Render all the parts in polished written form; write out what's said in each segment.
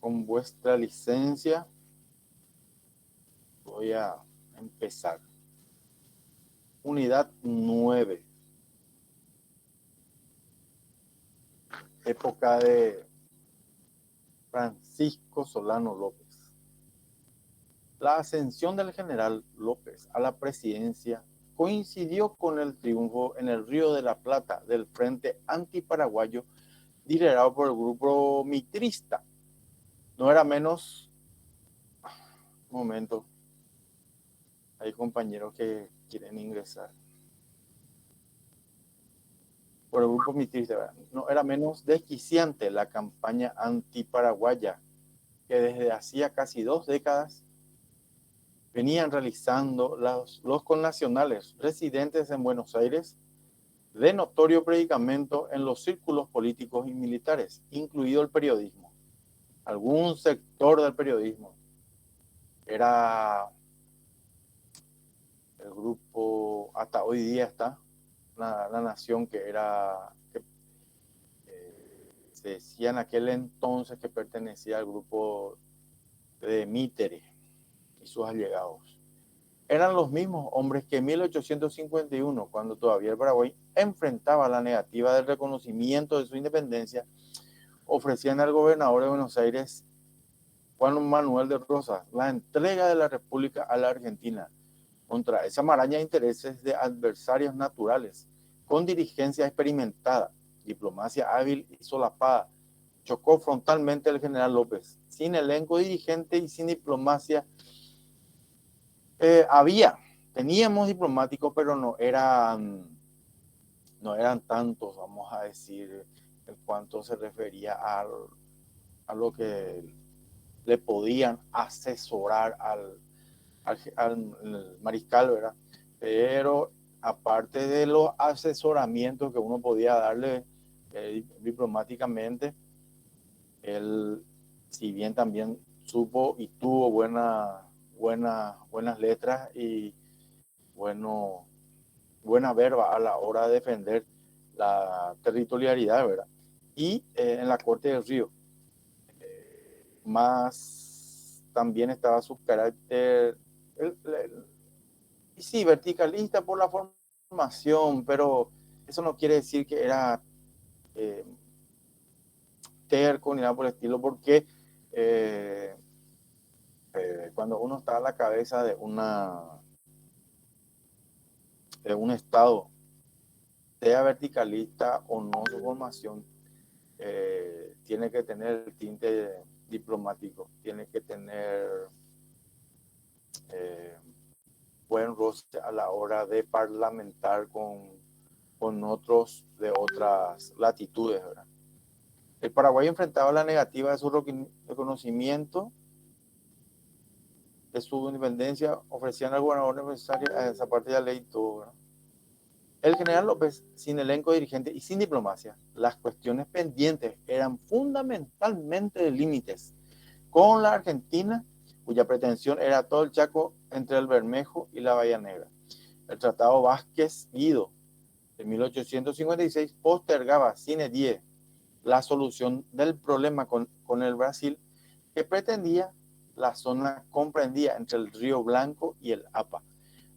Con vuestra licencia voy a empezar. Unidad 9. Época de Francisco Solano López. La ascensión del general López a la presidencia coincidió con el triunfo en el Río de la Plata del Frente Antiparaguayo liderado por el grupo mitrista. No era menos... Un momento. Hay compañeros que quieren ingresar. Por el grupo mitrista, ¿verdad? No era menos desquiciante la campaña antiparaguaya que desde hacía casi 2 décadas venían realizando los connacionales residentes en Buenos Aires de notorio predicamento en los círculos políticos y militares, incluido el periodismo. Algún sector del periodismo era el grupo, hasta hoy día está, la nación que era, se decía en aquel entonces que pertenecía al grupo de Mitre y sus allegados. Eran los mismos hombres que en 1851, cuando todavía el Paraguay enfrentaba la negativa del reconocimiento de su independencia, ofrecían al gobernador de Buenos Aires, Juan Manuel de Rosas, la entrega de la República a la Argentina contra esa maraña de intereses de adversarios naturales, con dirigencia experimentada, diplomacia hábil y solapada. Chocó frontalmente el general López. Sin elenco dirigente y sin diplomacia, teníamos diplomáticos, pero no eran tantos, vamos a decir, en cuanto se refería a lo que le podían asesorar al mariscal, ¿verdad? Pero aparte de los asesoramientos que uno podía darle diplomáticamente, él, si bien también supo y tuvo buenas letras y buena verba a la hora de defender la territorialidad, ¿verdad? Y en la Corte del Río, más también estaba su carácter, sí, verticalista por la formación, pero eso no quiere decir que era eh, terco ni nada por el estilo, porque eh, cuando uno está a la cabeza de un estado, sea verticalista o no su formación, tiene que tener el tinte diplomático, tiene que tener eh, buen roce a la hora de parlamentar con otros de otras latitudes, ¿verdad? El Paraguay enfrentaba la negativa de su reconocimiento de su independencia, ofrecían al gobernador necesario a esa parte de la ley y todo, ¿verdad? El general López, sin elenco dirigente y sin diplomacia, las cuestiones pendientes eran fundamentalmente de límites con la Argentina, cuya pretensión era todo el Chaco entre el Bermejo y la Bahía Negra. El Tratado Vázquez-Guido de 1856 postergaba sine die la solución del problema con el Brasil, que pretendía la zona comprendida entre el Río Blanco y el APA.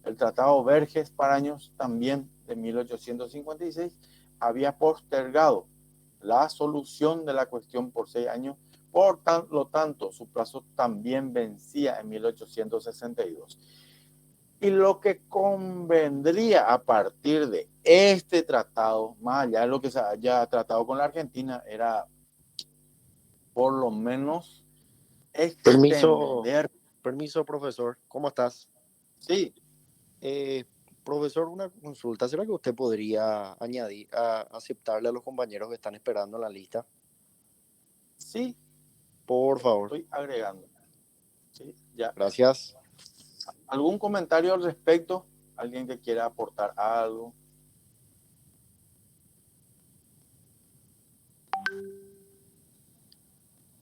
El Tratado Verges-Paraños, también de 1856, había postergado la solución de la cuestión por 6 años. Por lo tanto, su plazo también vencía en 1862. Y lo que convendría a partir de este tratado, más allá de lo que se haya tratado con la Argentina, era por lo menos Permiso, extender. permiso, profesor. ¿Cómo estás? Sí, Eh, Profesor, una consulta. ¿Será que usted podría añadir, aceptarle a los compañeros que están esperando en la lista? sí, Por favor. estoy agregando. Sí, ya. Gracias. ¿Algún comentario al respecto? ¿Alguien que quiera aportar algo?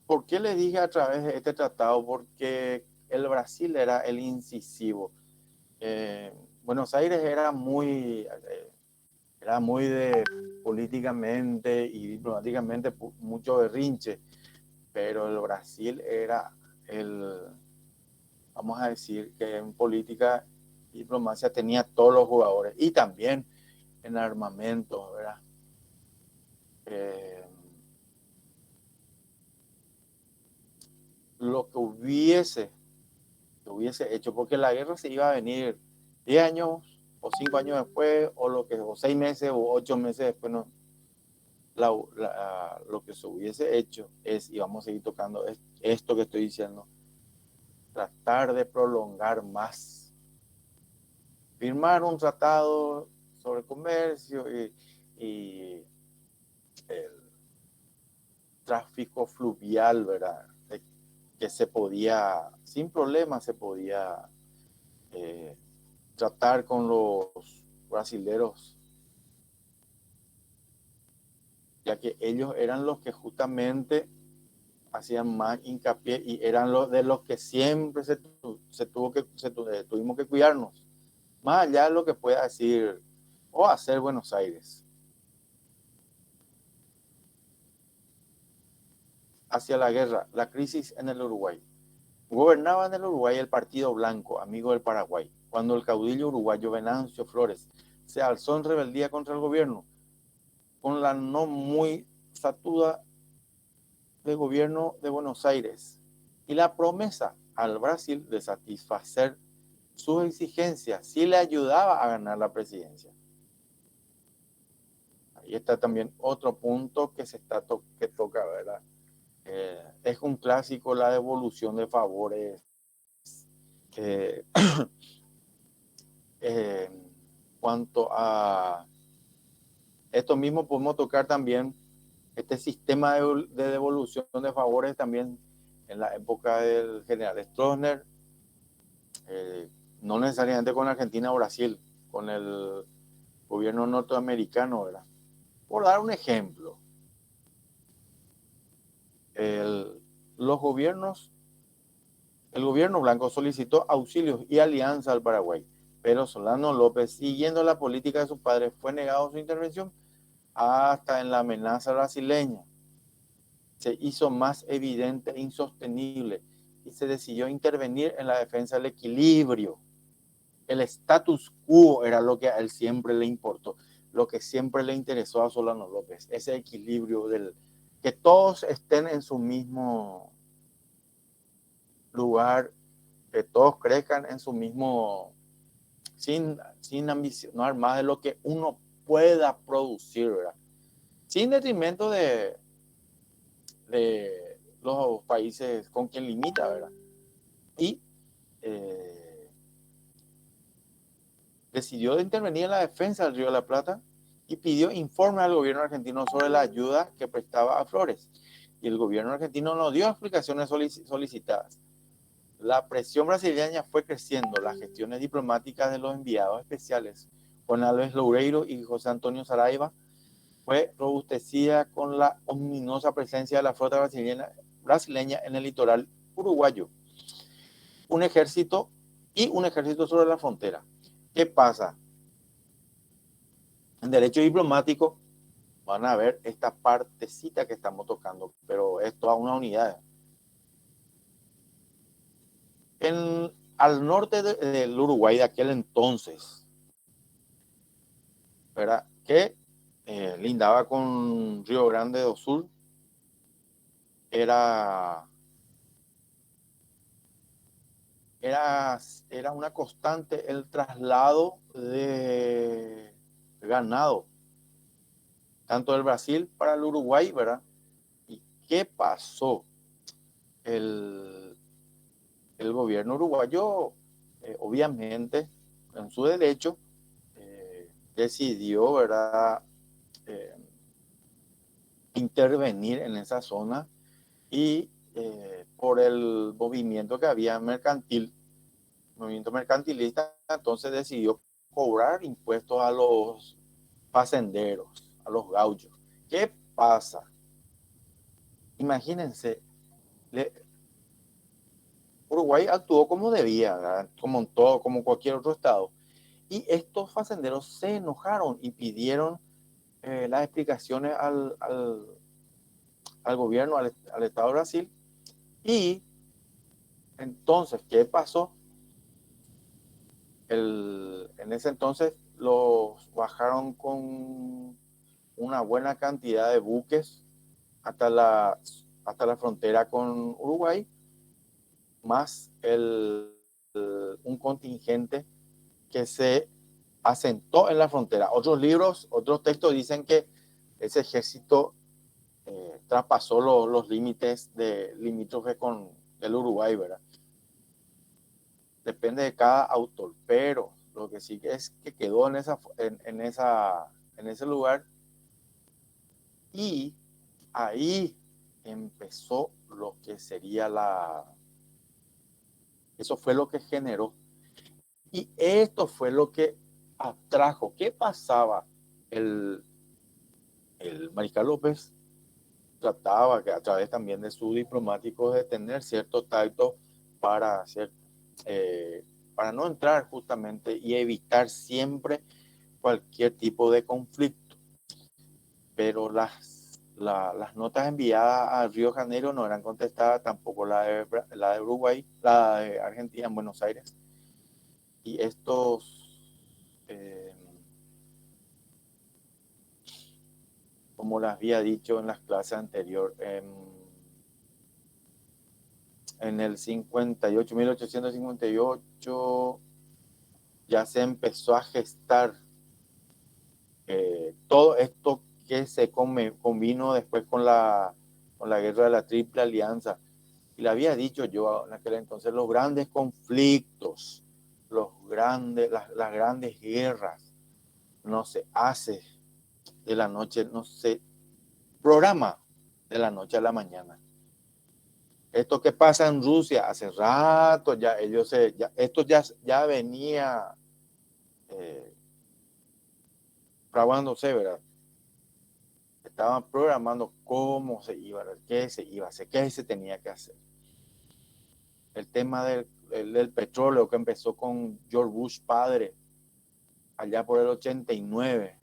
¿Por qué le dije a través de este tratado? Porque el Brasil era el incisivo. Eh, Buenos Aires era muy de políticamente y diplomáticamente mucho berrinche, pero el Brasil era vamos a decir que en política y diplomacia tenía todos los jugadores y también en armamento, ¿verdad? Lo que hubiese hecho, porque la guerra se iba a venir 10 años o 5 años después, o 6 meses o 8 meses después, no. Lo que se hubiese hecho es, y vamos a seguir tocando esto que estoy diciendo, tratar de prolongar más, firmar un tratado sobre comercio y el tráfico fluvial, ¿verdad? Que se podía, sin problema, se podía tratar con los brasileros, ya que ellos eran los que justamente hacían más hincapié y eran los de los que siempre tuvimos que cuidarnos, más allá de lo que pueda decir o hacer Buenos Aires. Hacia la guerra, la crisis en el Uruguay. Gobernaba en el Uruguay el Partido Blanco, amigo del Paraguay, cuando el caudillo uruguayo Venancio Flores se alzó en rebeldía contra el gobierno, con la no muy satuda de gobierno de Buenos Aires y la promesa al Brasil de satisfacer sus exigencias si le ayudaba a ganar la presidencia. Ahí está también otro punto que toca, ¿verdad? Es un clásico la devolución de favores. En cuanto a esto mismo, podemos tocar también este sistema de devolución de favores también en la época del general Stroessner, no necesariamente con Argentina o Brasil, con el gobierno norteamericano, ¿verdad? Por dar un ejemplo, los gobiernos, el gobierno blanco solicitó auxilios y alianza al Paraguay, pero Solano López, siguiendo la política de su padre, fue negado su intervención hasta en la amenaza brasileña. Se hizo más evidente e insostenible y se decidió intervenir en la defensa del equilibrio. El status quo era lo que a él siempre le importó, lo que siempre le interesó a Solano López, ese equilibrio que todos estén en su mismo lugar, que todos crezcan en su mismo, sin ambicionar más de lo que uno pueda producir, ¿verdad? Sin detrimento de los países con quien limita, ¿verdad? Y decidió de intervenir en la defensa del Río de la Plata y pidió informe al gobierno argentino sobre la ayuda que prestaba a Flores. Y el gobierno argentino no dio explicaciones solicitadas. La presión brasileña fue creciendo. Las gestiones diplomáticas de los enviados especiales, Juan Alves Loureiro y José Antonio Saraiva, fue robustecida con la ominosa presencia de la flota brasileña en el litoral uruguayo. Un ejército sobre la frontera. ¿Qué pasa? En derecho diplomático van a ver esta partecita que estamos tocando, pero es toda una unidad. Al norte del Uruguay de aquel entonces, ¿verdad? Que lindaba con Río Grande do Sul, era una constante el traslado de ganado, tanto del Brasil para el Uruguay, ¿verdad? ¿Y qué pasó? El gobierno uruguayo, obviamente, en su derecho, decidió, ¿verdad?, intervenir en esa zona y por el movimiento que había movimiento mercantilista, entonces decidió cobrar impuestos a los facenderos, a los gauchos. ¿Qué pasa? Imagínense, Uruguay actuó como debía, ¿verdad? Como cualquier otro estado. Y estos facenderos se enojaron y pidieron las explicaciones al gobierno, al Estado de Brasil. Y entonces, ¿qué pasó? En ese entonces los bajaron con una buena cantidad de buques hasta la frontera con Uruguay, más un contingente que se asentó en la frontera. Otros libros, otros textos dicen que ese ejército traspasó los límites limítrofes con el Uruguay, ¿verdad? Depende de cada autor, pero lo que sí es que quedó en ese lugar, y ahí empezó lo que sería eso fue lo que generó, y esto fue lo que atrajo. ¿Qué pasaba? El, el Mariscal López trataba, que a través también de sus diplomáticos, de tener cierto tacto para hacer, para no entrar justamente y evitar siempre cualquier tipo de conflicto. Pero las notas enviadas a Río de Janeiro no eran contestadas, tampoco la de Uruguay, la de Argentina en Buenos Aires. Y como les había dicho en las clases anteriores, en el 58, 1858, ya se empezó a gestar todo esto que se convino después con la guerra de la Triple Alianza. Y le había dicho yo en aquel entonces, los grandes conflictos, las grandes guerras, no se hace de la noche, no se programa de la noche a la mañana. Esto que pasa en Rusia hace rato, esto ya venía fraguándose, ¿verdad? Estaban programando cómo se iba, qué se iba a hacer, qué se tenía que hacer. El tema del petróleo, que empezó con George Bush padre, allá por el 89.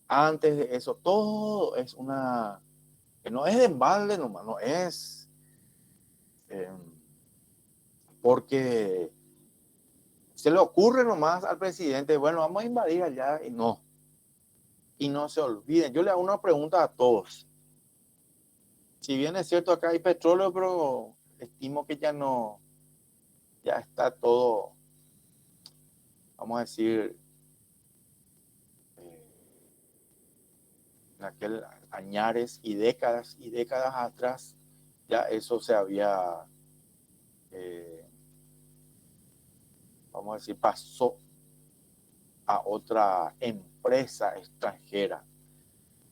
Antes de eso, todo es que no es de embalde nomás, no es eh, porque se le ocurre nomás al presidente, bueno, vamos a invadir allá, y no se olviden. Yo le hago una pregunta a todos. Si bien es cierto, acá hay petróleo, pero estimo que ya está todo, vamos a decir, en aquel añares y décadas atrás, ya eso se había, vamos a decir, pasó a otra empresa extranjera.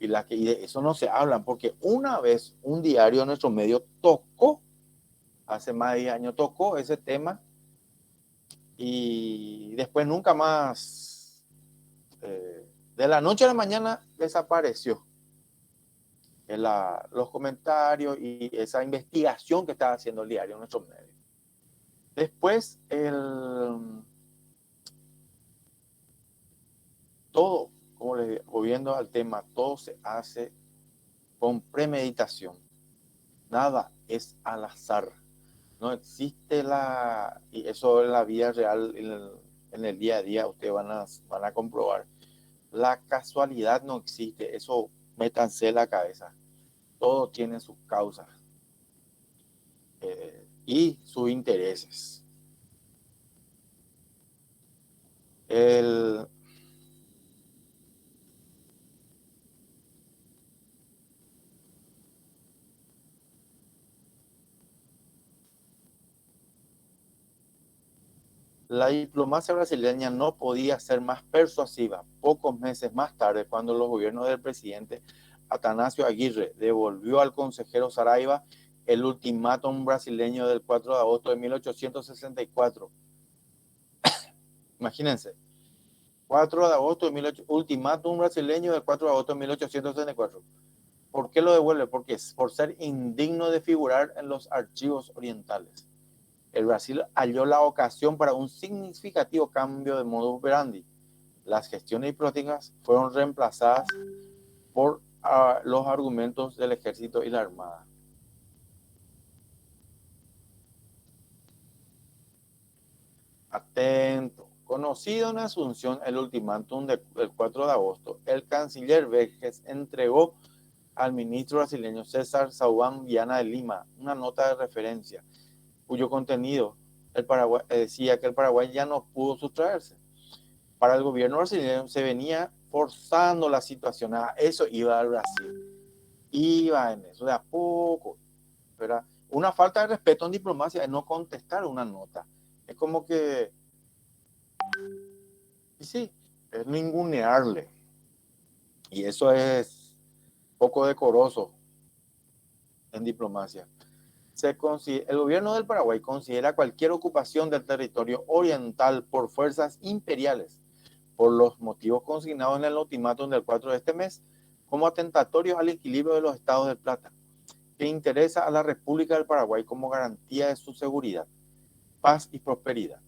Y de eso no se hablan, porque una vez un diario de nuestro medio tocó, hace más de 10 años tocó ese tema, y después nunca más, de la noche a la mañana desapareció los comentarios y esa investigación que estaba haciendo el diario en nuestro medio. Después, todo, como les digo, volviendo al tema, todo se hace con premeditación. Nada es al azar. No existe y eso en la vida real, en el día a día, ustedes van a comprobar. La casualidad no existe, eso métanse en la cabeza. Todo tiene sus causas y sus intereses. El, La diplomacia brasileña no podía ser más persuasiva. Pocos meses más tarde, cuando los gobiernos del presidente Atanásio Aguirre devolvió al consejero Saraiva el ultimátum brasileño del 4 de agosto de 1864. Imagínense, 4 de agosto de 1864, ultimátum brasileño del 4 de agosto de 1864. ¿Por qué lo devuelve? Porque es por ser indigno de figurar en los archivos orientales. El Brasil halló la ocasión para un significativo cambio de modus operandi. Las gestiones diplomáticas fueron reemplazadas por los argumentos del ejército y la armada. Atento. Conocido en Asunción el ultimátum del 4 de agosto, el canciller Vergés entregó al ministro brasileño César Sauán Viana de Lima una nota de referencia, cuyo contenido decía que el Paraguay ya no pudo sustraerse. Para el gobierno brasileño se venía forzando la situación, a eso iba al Brasil, iba en eso de a poco, ¿verdad? Una falta de respeto en diplomacia es no contestar una nota, es como que, sí, es ningunearle, y eso es poco decoroso en diplomacia. El gobierno del Paraguay considera cualquier ocupación del territorio oriental por fuerzas imperiales, por los motivos consignados en el ultimátum del 4 de este mes, como atentatorio al equilibrio de los estados del Plata, que interesa a la República del Paraguay como garantía de su seguridad, paz y prosperidad.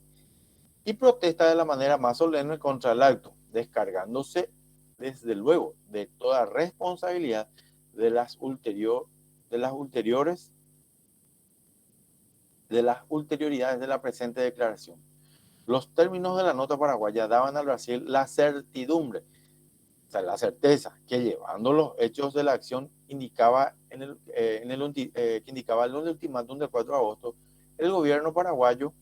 Y protesta de la manera más solemne contra el acto, descargándose desde luego de toda responsabilidad de las ulterioridades de la presente declaración. Los términos de la nota paraguaya daban al Brasil la certidumbre, o sea, la certeza que llevando los hechos de la acción indicaba que indicaba el ultimátum del 4 de agosto, el gobierno paraguayo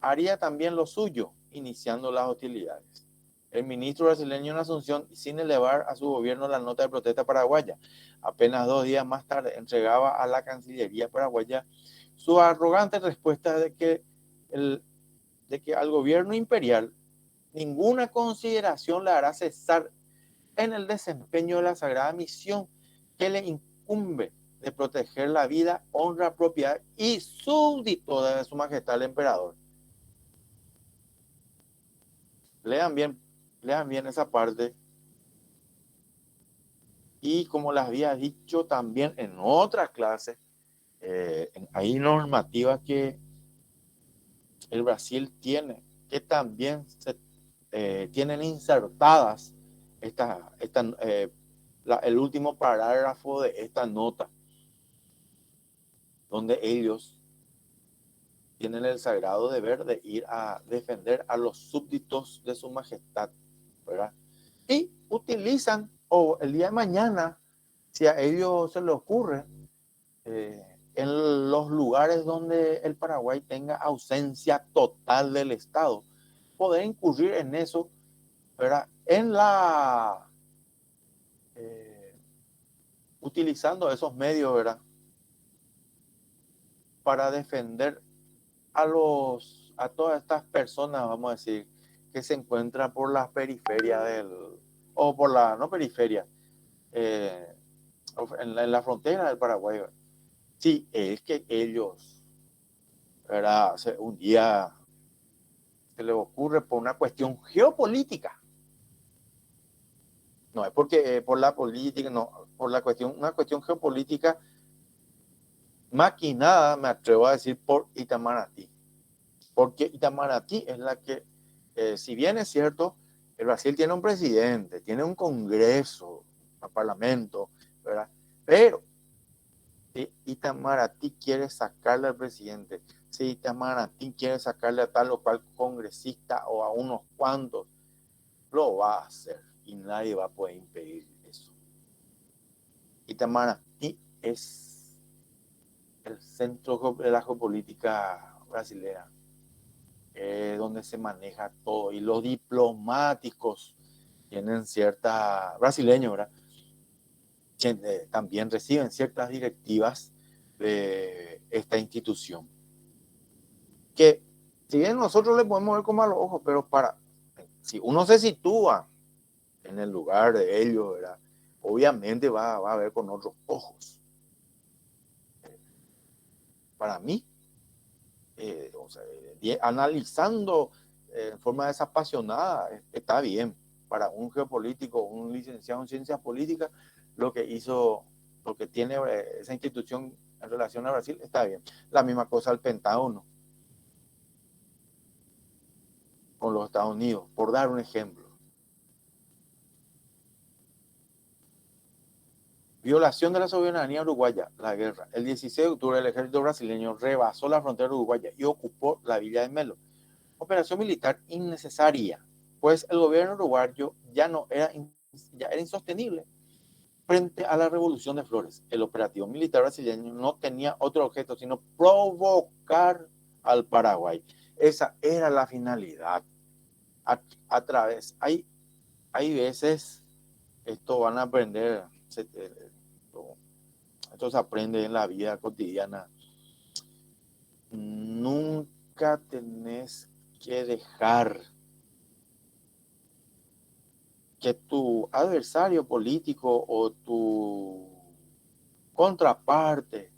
haría también lo suyo, iniciando las hostilidades. El ministro brasileño en Asunción, sin elevar a su gobierno la nota de protesta paraguaya, apenas 2 días más tarde entregaba a la Cancillería paraguaya su arrogante respuesta de que al gobierno imperial ninguna consideración le hará cesar en el desempeño de la sagrada misión que le incumbe de proteger la vida, honra, propiedad y súbdito de su majestad el emperador. Lean bien esa parte. Y como les había dicho también en otra clase, hay normativas que el Brasil tiene, que también tienen insertadas el último parágrafo de esta nota, donde ellos tienen el sagrado deber de ir a defender a los súbditos de su majestad, ¿verdad? Y utilizan, o el día de mañana, si a ellos se les ocurre, en los lugares donde el Paraguay tenga ausencia total del Estado, poder incurrir en eso, ¿verdad? Utilizando esos medios, ¿verdad? Para defender a todas estas personas, vamos a decir, que se encuentran por las periferias o por no periferia, en la frontera del Paraguay. Sí, es que ellos, ¿verdad? Un día se les ocurre por una cuestión geopolítica. No es porque por la política, no, por una cuestión geopolítica maquinada, me atrevo a decir, por Itamaraty. Porque Itamaraty es la que, si bien es cierto, el Brasil tiene un presidente, tiene un congreso, un parlamento, ¿verdad? Pero si Itamaraty quiere sacarle al presidente, si Itamaraty quiere sacarle a tal o cual congresista o a unos cuantos, lo va a hacer y nadie va a poder impedir eso. Itamaraty es el centro de la geopolítica brasileña, donde se maneja todo, y los diplomáticos tienen brasileños, ¿verdad? También reciben ciertas directivas de esta institución, que si bien nosotros le podemos ver como a los ojos, pero si uno se sitúa en el lugar de ellos, ¿verdad? Obviamente va a ver con otros ojos. Para mí, analizando en forma desapasionada, está bien. Para un geopolítico, un licenciado en ciencias políticas, lo que tiene esa institución en relación a Brasil, está bien. La misma cosa al Pentágono con los Estados Unidos, por dar un ejemplo. Violación de la soberanía uruguaya, la guerra. El 16 de octubre el ejército brasileño rebasó la frontera uruguaya y ocupó la villa de Melo. Operación militar innecesaria, pues el gobierno uruguayo ya era insostenible frente a la revolución de Flores. El operativo militar brasileño no tenía otro objeto sino provocar al Paraguay. Esa era la finalidad. A través, hay veces, esto van a aprender, esto se aprende en la vida cotidiana. Nunca tenés que dejar que tu adversario político o tu contraparte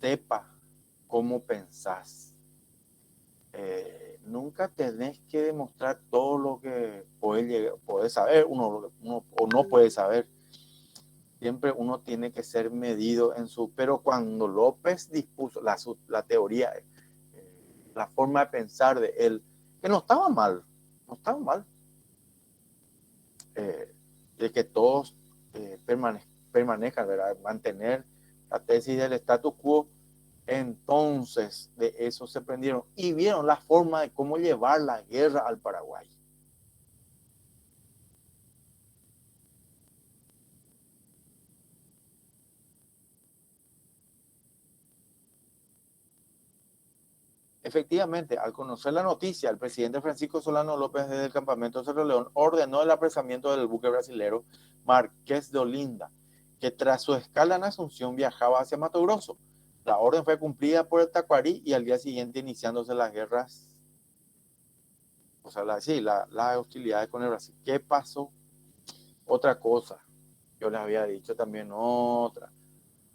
sepa cómo pensás. Nunca tenés que demostrar todo lo que podés saber, uno o no puede saber. Siempre uno tiene que ser medido en su... Pero cuando López dispuso la teoría, la forma de pensar de él, que no estaba mal, no estaba mal, de que todos permanezcan, ¿verdad? Mantener la tesis del status quo. Entonces de eso se prendieron y vieron la forma de cómo llevar la guerra al Paraguay. Efectivamente, al conocer la noticia, el presidente Francisco Solano López desde el campamento Cerro León ordenó el apresamiento del buque brasilero Marqués de Olinda, que tras su escala en Asunción viajaba hacia Mato Grosso. La orden fue cumplida por el Tacuarí y al día siguiente iniciándose las guerras, o sea, las hostilidades con el Brasil. ¿Qué pasó? Otra cosa, yo les había dicho también otra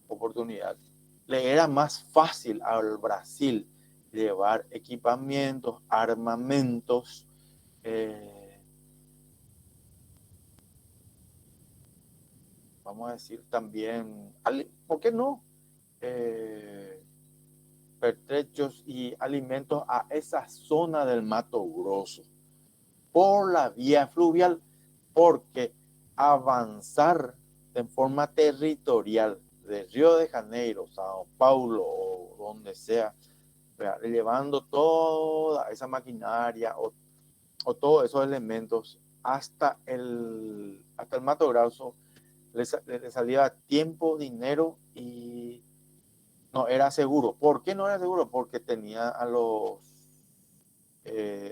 oportunidad. Le era más fácil al Brasil llevar equipamientos, armamentos, vamos a decir también, ¿por qué no? Pertrechos y alimentos a esa zona del Mato Grosso por la vía fluvial, porque avanzar en forma territorial de Río de Janeiro, Sao Paulo o donde sea, llevando toda esa maquinaria o todos esos elementos hasta el Mato Grosso, le salía tiempo, dinero y no era seguro. ¿Por qué no era seguro? Porque tenía a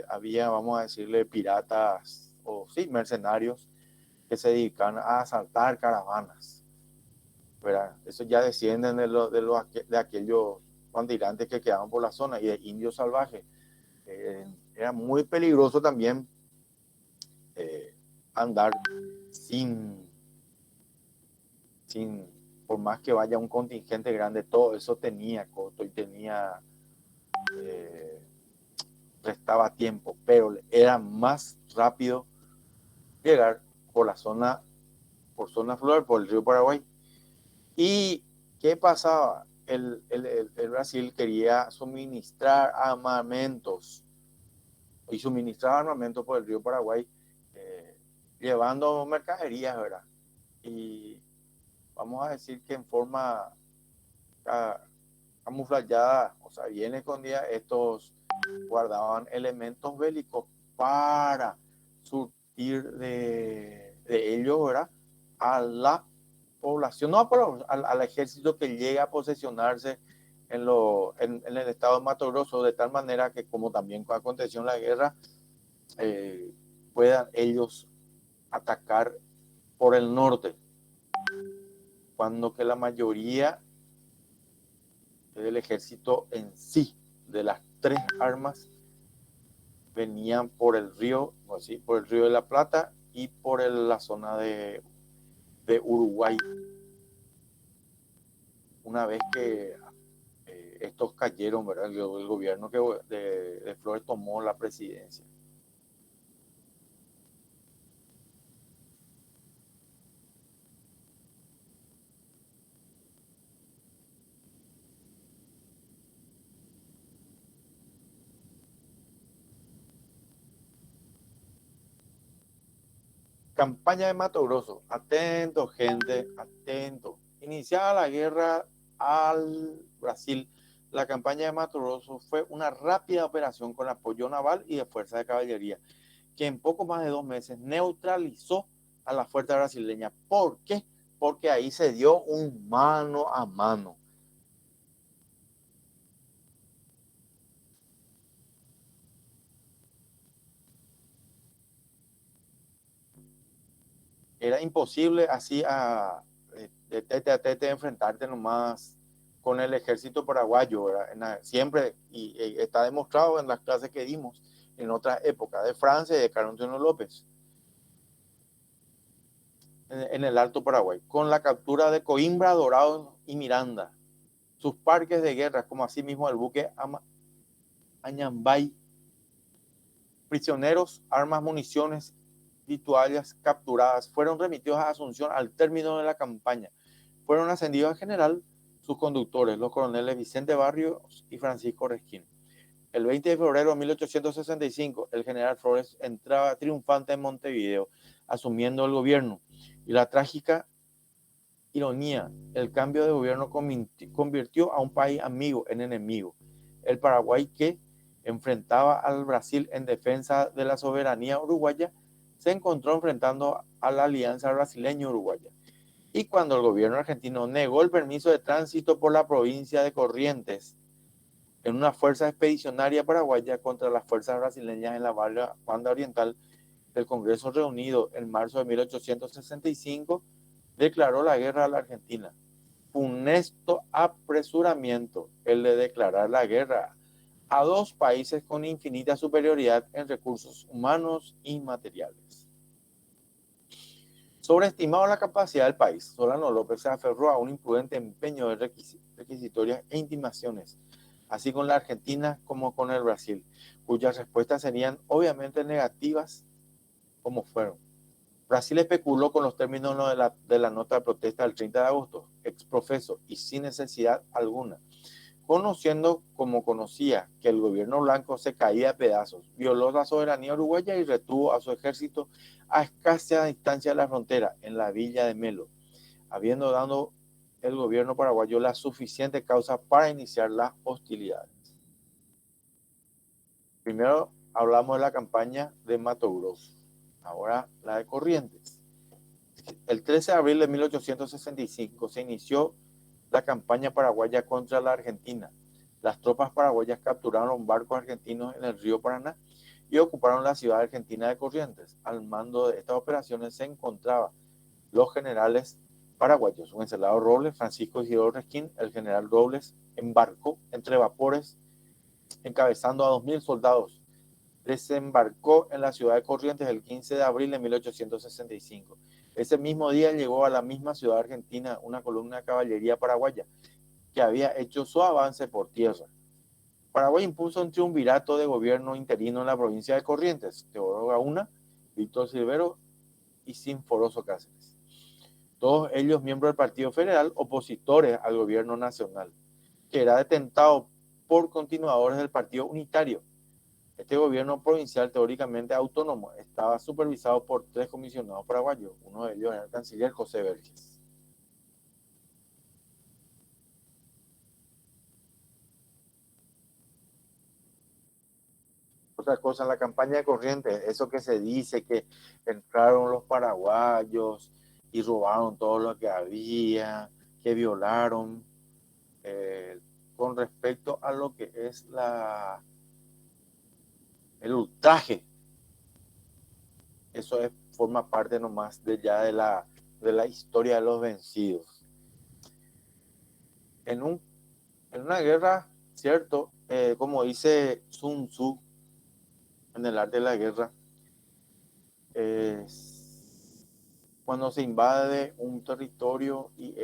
había, vamos a decirle, piratas o sí, mercenarios que se dedican a asaltar caravanas, ¿verdad? Eso ya descienden de aquellos bandirantes que quedaban por la zona y de indios salvajes. Era muy peligroso también andar sin, sin, por más que vaya un contingente grande, todo eso tenía costo y eh, restaba tiempo, pero era más rápido llegar por la zona, por zona fluvial, por el río Paraguay. ¿Y qué pasaba? El Brasil quería suministrar armamentos y suministrar armamentos por el río Paraguay, eh, llevando mercaderías, ¿verdad? Y vamos a decir que en forma camuflada, o sea, bien escondida, estos guardaban elementos bélicos para surtir de ellos, ¿verdad? A la población, no al ejército que llega a posesionarse en el estado de Mato Grosso, de tal manera que como también aconteció en la guerra, eh, puedan ellos atacar por el norte, cuando que la mayoría del ejército en sí, de las tres armas, venían por el río, así, por el río de la Plata y por la zona de Uruguay. Una vez que estos cayeron, ¿verdad? El gobierno de Flores tomó la presidencia. Campaña de Mato Grosso. Atento, gente, atento. Iniciada la guerra al Brasil, la campaña de Mato Grosso fue una rápida operación con apoyo naval y de fuerza de caballería, que en poco más de 2 meses neutralizó a la fuerza brasileña. ¿Por qué? Porque ahí se dio un mano a mano. Era imposible así de tete a tete enfrentarte nomás con el ejército paraguayo, siempre, y está demostrado en las clases que dimos en otras épocas de Francia y de Carlos Antonio López en el Alto Paraguay, con la captura de Coimbra, Dorado y Miranda, sus parques de guerra, como asimismo el buque Añambay, prisioneros, armas, municiones y toallas capturadas fueron remitidos a Asunción al término de la campaña. Fueron ascendidos a general sus conductores, los coroneles Vicente Barrios y Francisco Resquín. El 20 de febrero de 1865, el general Flores entraba triunfante en Montevideo, asumiendo el gobierno. Y la trágica ironía, el cambio de gobierno convirtió a un país amigo en enemigo. El Paraguay, que enfrentaba al Brasil en defensa de la soberanía uruguaya, se encontró enfrentando a la alianza brasileño-uruguaya. Y cuando el gobierno argentino negó el permiso de tránsito por la provincia de Corrientes en una fuerza expedicionaria paraguaya contra las fuerzas brasileñas en la banda oriental, el Congreso reunido en marzo de 1865 declaró la guerra a la Argentina. Funesto apresuramiento el de declarar la guerra a dos países con infinita superioridad en recursos humanos y materiales. Sobreestimado la capacidad del país, Solano López se aferró a un imprudente empeño de requisitorias e intimaciones, así con la Argentina como con el Brasil, cuyas respuestas serían obviamente negativas como fueron. Brasil especuló con los términos de la nota de protesta del 30 de agosto, exprofeso y sin necesidad alguna, conociendo como conocía que el gobierno blanco se caía a pedazos, violó la soberanía uruguaya y retuvo a su ejército a escasa distancia de la frontera, en la villa de Melo, habiendo dado el gobierno paraguayo la suficiente causa para iniciar las hostilidades. Primero hablamos de la campaña de Mato Grosso, ahora la de Corrientes. El 13 de abril de 1865 se inició la campaña paraguaya contra la Argentina. Las tropas paraguayas capturaron barcos argentinos en el río Paraná y ocuparon la ciudad argentina de Corrientes. Al mando de estas operaciones se encontraban los generales paraguayos, Wenceslao Robles, Francisco Isidoro Resquín. El general Robles embarcó entre vapores encabezando a 2.000 soldados. Desembarcó en la ciudad de Corrientes el 15 de abril de 1865. Ese mismo día llegó a la misma ciudad argentina una columna de caballería paraguaya que había hecho su avance por tierra. Paraguay impuso un triunvirato de gobierno interino en la provincia de Corrientes, Teodoro Gauna, Víctor Silvero y Sinforoso Cáceres. Todos ellos miembros del Partido Federal, opositores al gobierno nacional, que era detentado por continuadores del Partido Unitario. Este gobierno provincial, teóricamente autónomo, estaba supervisado por 3 comisionados paraguayos. Uno de ellos era el canciller José Verges. Otra cosa, en la campaña de Corrientes, eso que se dice que entraron los paraguayos y robaron todo lo que había, que violaron, con respecto a lo que es el ultraje. Eso forma parte nomás de la historia de los vencidos. En una guerra, cierto, como dice Sun Tzu en el arte de la guerra, cuando se invade un territorio y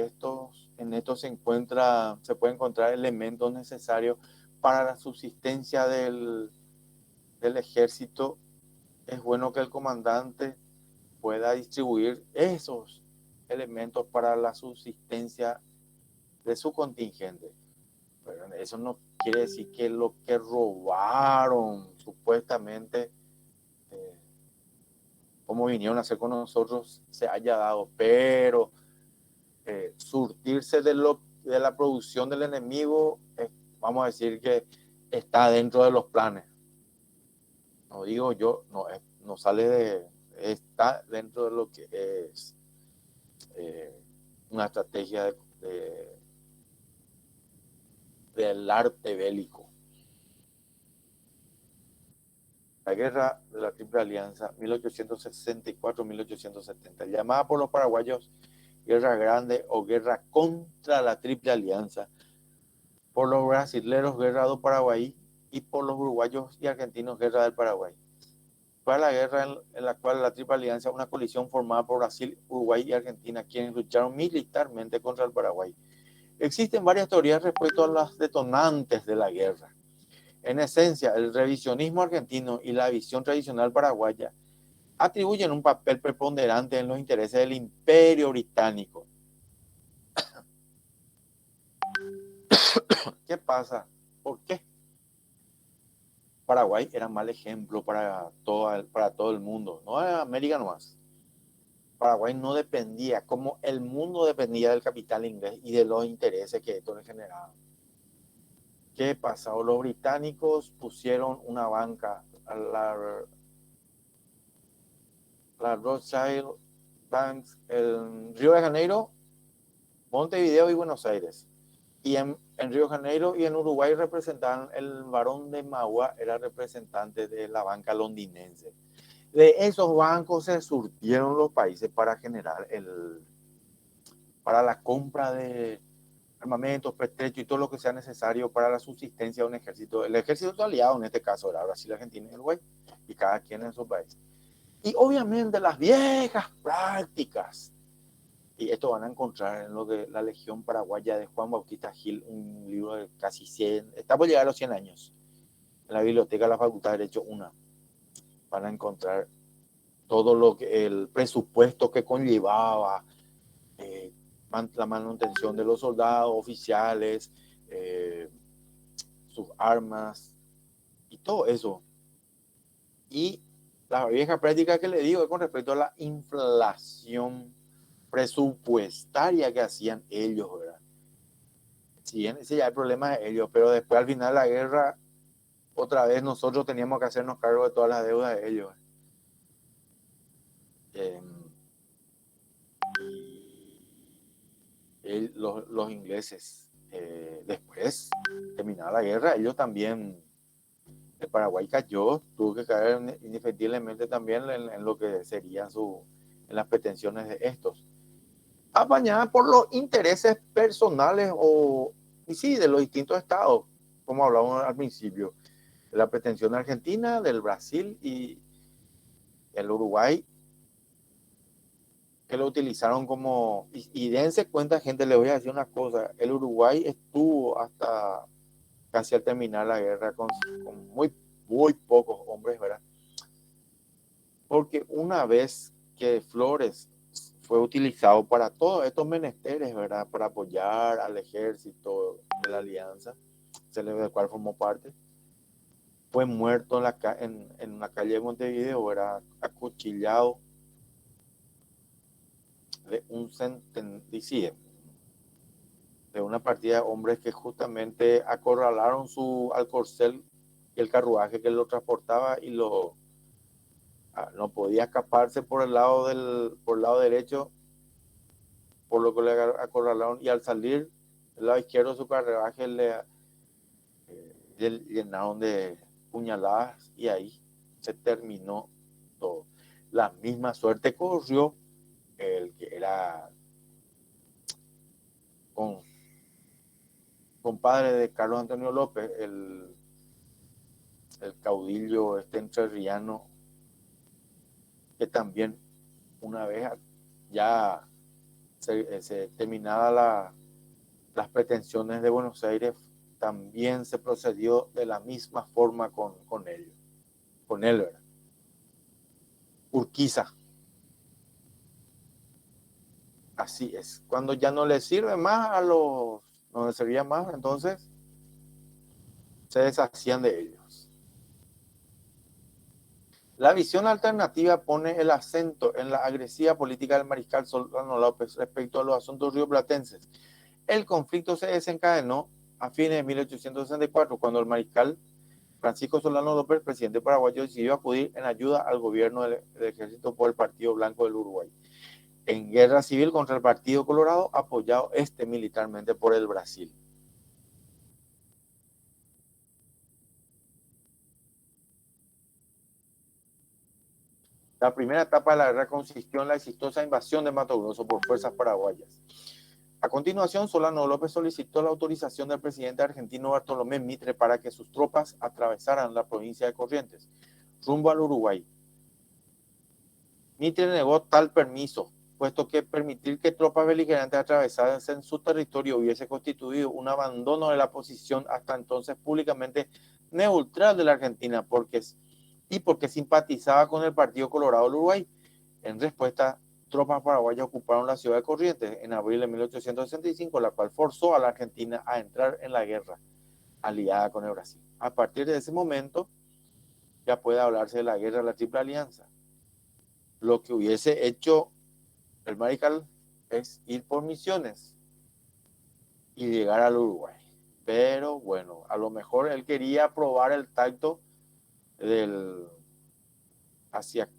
en esto se puede encontrar elementos necesarios para la subsistencia del ejército, es bueno que el comandante pueda distribuir esos elementos para la subsistencia de su contingente. Pero eso no quiere decir que lo que robaron supuestamente como vinieron a hacer con nosotros, se haya dado, pero surtirse de la producción del enemigo, vamos a decir que está dentro de los planes. No digo yo, no sale está dentro de lo que es una estrategia del arte bélico. La guerra de la Triple Alianza, 1864-1870, llamada por los paraguayos Guerra Grande o Guerra contra la Triple Alianza, por los brasileños Guerra do Paraguay y por los uruguayos y argentinos Guerra del Paraguay. Fue la guerra en la cual la Triple Alianza, una coalición formada por Brasil, Uruguay y Argentina, quienes lucharon militarmente contra el Paraguay. Existen varias teorías respecto a las detonantes de la guerra. En esencia, el revisionismo argentino y la visión tradicional paraguaya atribuyen un papel preponderante en los intereses del Imperio Británico. ¿Qué pasa? ¿Por qué? Paraguay era mal ejemplo para todo el mundo, no era América nomás. Paraguay no dependía, como el mundo dependía del capital inglés y de los intereses que esto le generaba. ¿Qué pasó? Los británicos pusieron una banca, la Rothschild Banks, en Río de Janeiro, Montevideo y Buenos Aires. Y en Río de Janeiro y en Uruguay representaban, el barón de Magua era representante de la banca londinense. De esos bancos se surtieron los países para generar para la compra de armamentos, pertrechos y todo lo que sea necesario para la subsistencia de un ejército. El ejército aliado en este caso era Brasil, Argentina y Uruguay, y cada quien en su país. Y obviamente las viejas prácticas, y esto van a encontrar en lo de la Legión Paraguaya de Juan Bautista Gil, un libro de casi 100, está por llegar a los 100 años, en la biblioteca de la Facultad de Derecho 1. Van a encontrar todo lo que el presupuesto que conllevaba la manutención de los soldados, oficiales, sus armas y todo eso. Y la vieja práctica que le digo es con respecto a la inflación presupuestaria que hacían ellos, ¿verdad? Si bien ese ya el problema de ellos, pero después al final de la guerra, otra vez nosotros teníamos que hacernos cargo de todas las deudas de ellos. Los ingleses, después, terminada la guerra, ellos también, el Paraguay cayó, tuvo que caer indefectiblemente también en lo que serían en las pretensiones de estos, apañada por los intereses personales y sí, de los distintos estados, como hablábamos al principio, de la pretensión argentina, del Brasil y el Uruguay, que lo utilizaron como, y dense cuenta, gente, le voy a decir una cosa, el Uruguay estuvo hasta casi al terminar la guerra con muy pocos hombres, ¿verdad? Porque una vez que Flores fue utilizado para todos estos menesteres, ¿verdad? Para apoyar al ejército de la Alianza, del cual formó parte, fue muerto en una calle de Montevideo, ¿verdad? Acuchillado de un de una partida de hombres que justamente acorralaron al corcel y el carruaje que lo transportaba y no podía escaparse por el lado derecho, por lo que le acorralaron, y al salir del lado izquierdo de su carruaje le llenaron de puñaladas y ahí se terminó todo. La misma suerte corrió el que era compadre de Carlos Antonio López, el caudillo entrerriano, que también una vez ya se terminada las pretensiones de Buenos Aires, también se procedió de la misma forma con él, ¿verdad? Urquiza. Así es. Cuando ya no le sirve más no le servía más, entonces se deshacían de ellos. La visión alternativa pone el acento en la agresiva política del mariscal Solano López respecto a los asuntos rioplatenses. El conflicto se desencadenó a fines de 1864, cuando el mariscal Francisco Solano López, presidente paraguayo, decidió acudir en ayuda al gobierno del ejército por el Partido Blanco del Uruguay, en guerra civil contra el Partido Colorado, apoyado militarmente por el Brasil. La primera etapa de la guerra consistió en la exitosa invasión de Mato Grosso por fuerzas paraguayas. A continuación, Solano López solicitó la autorización del presidente argentino Bartolomé Mitre para que sus tropas atravesaran la provincia de Corrientes, rumbo al Uruguay. Mitre negó tal permiso, puesto que permitir que tropas beligerantes atravesasen su territorio hubiese constituido un abandono de la posición hasta entonces públicamente neutral de la Argentina, porque simpatizaba con el Partido Colorado del Uruguay. En respuesta, tropas paraguayas ocuparon la ciudad de Corrientes en abril de 1865, la cual forzó a la Argentina a entrar en la guerra aliada con el Brasil. A partir de ese momento, ya puede hablarse de la guerra de la Triple Alianza. Lo que hubiese hecho el mariscal es ir por Misiones y llegar al Uruguay. Pero bueno, a lo mejor él quería probar el tacto del hacia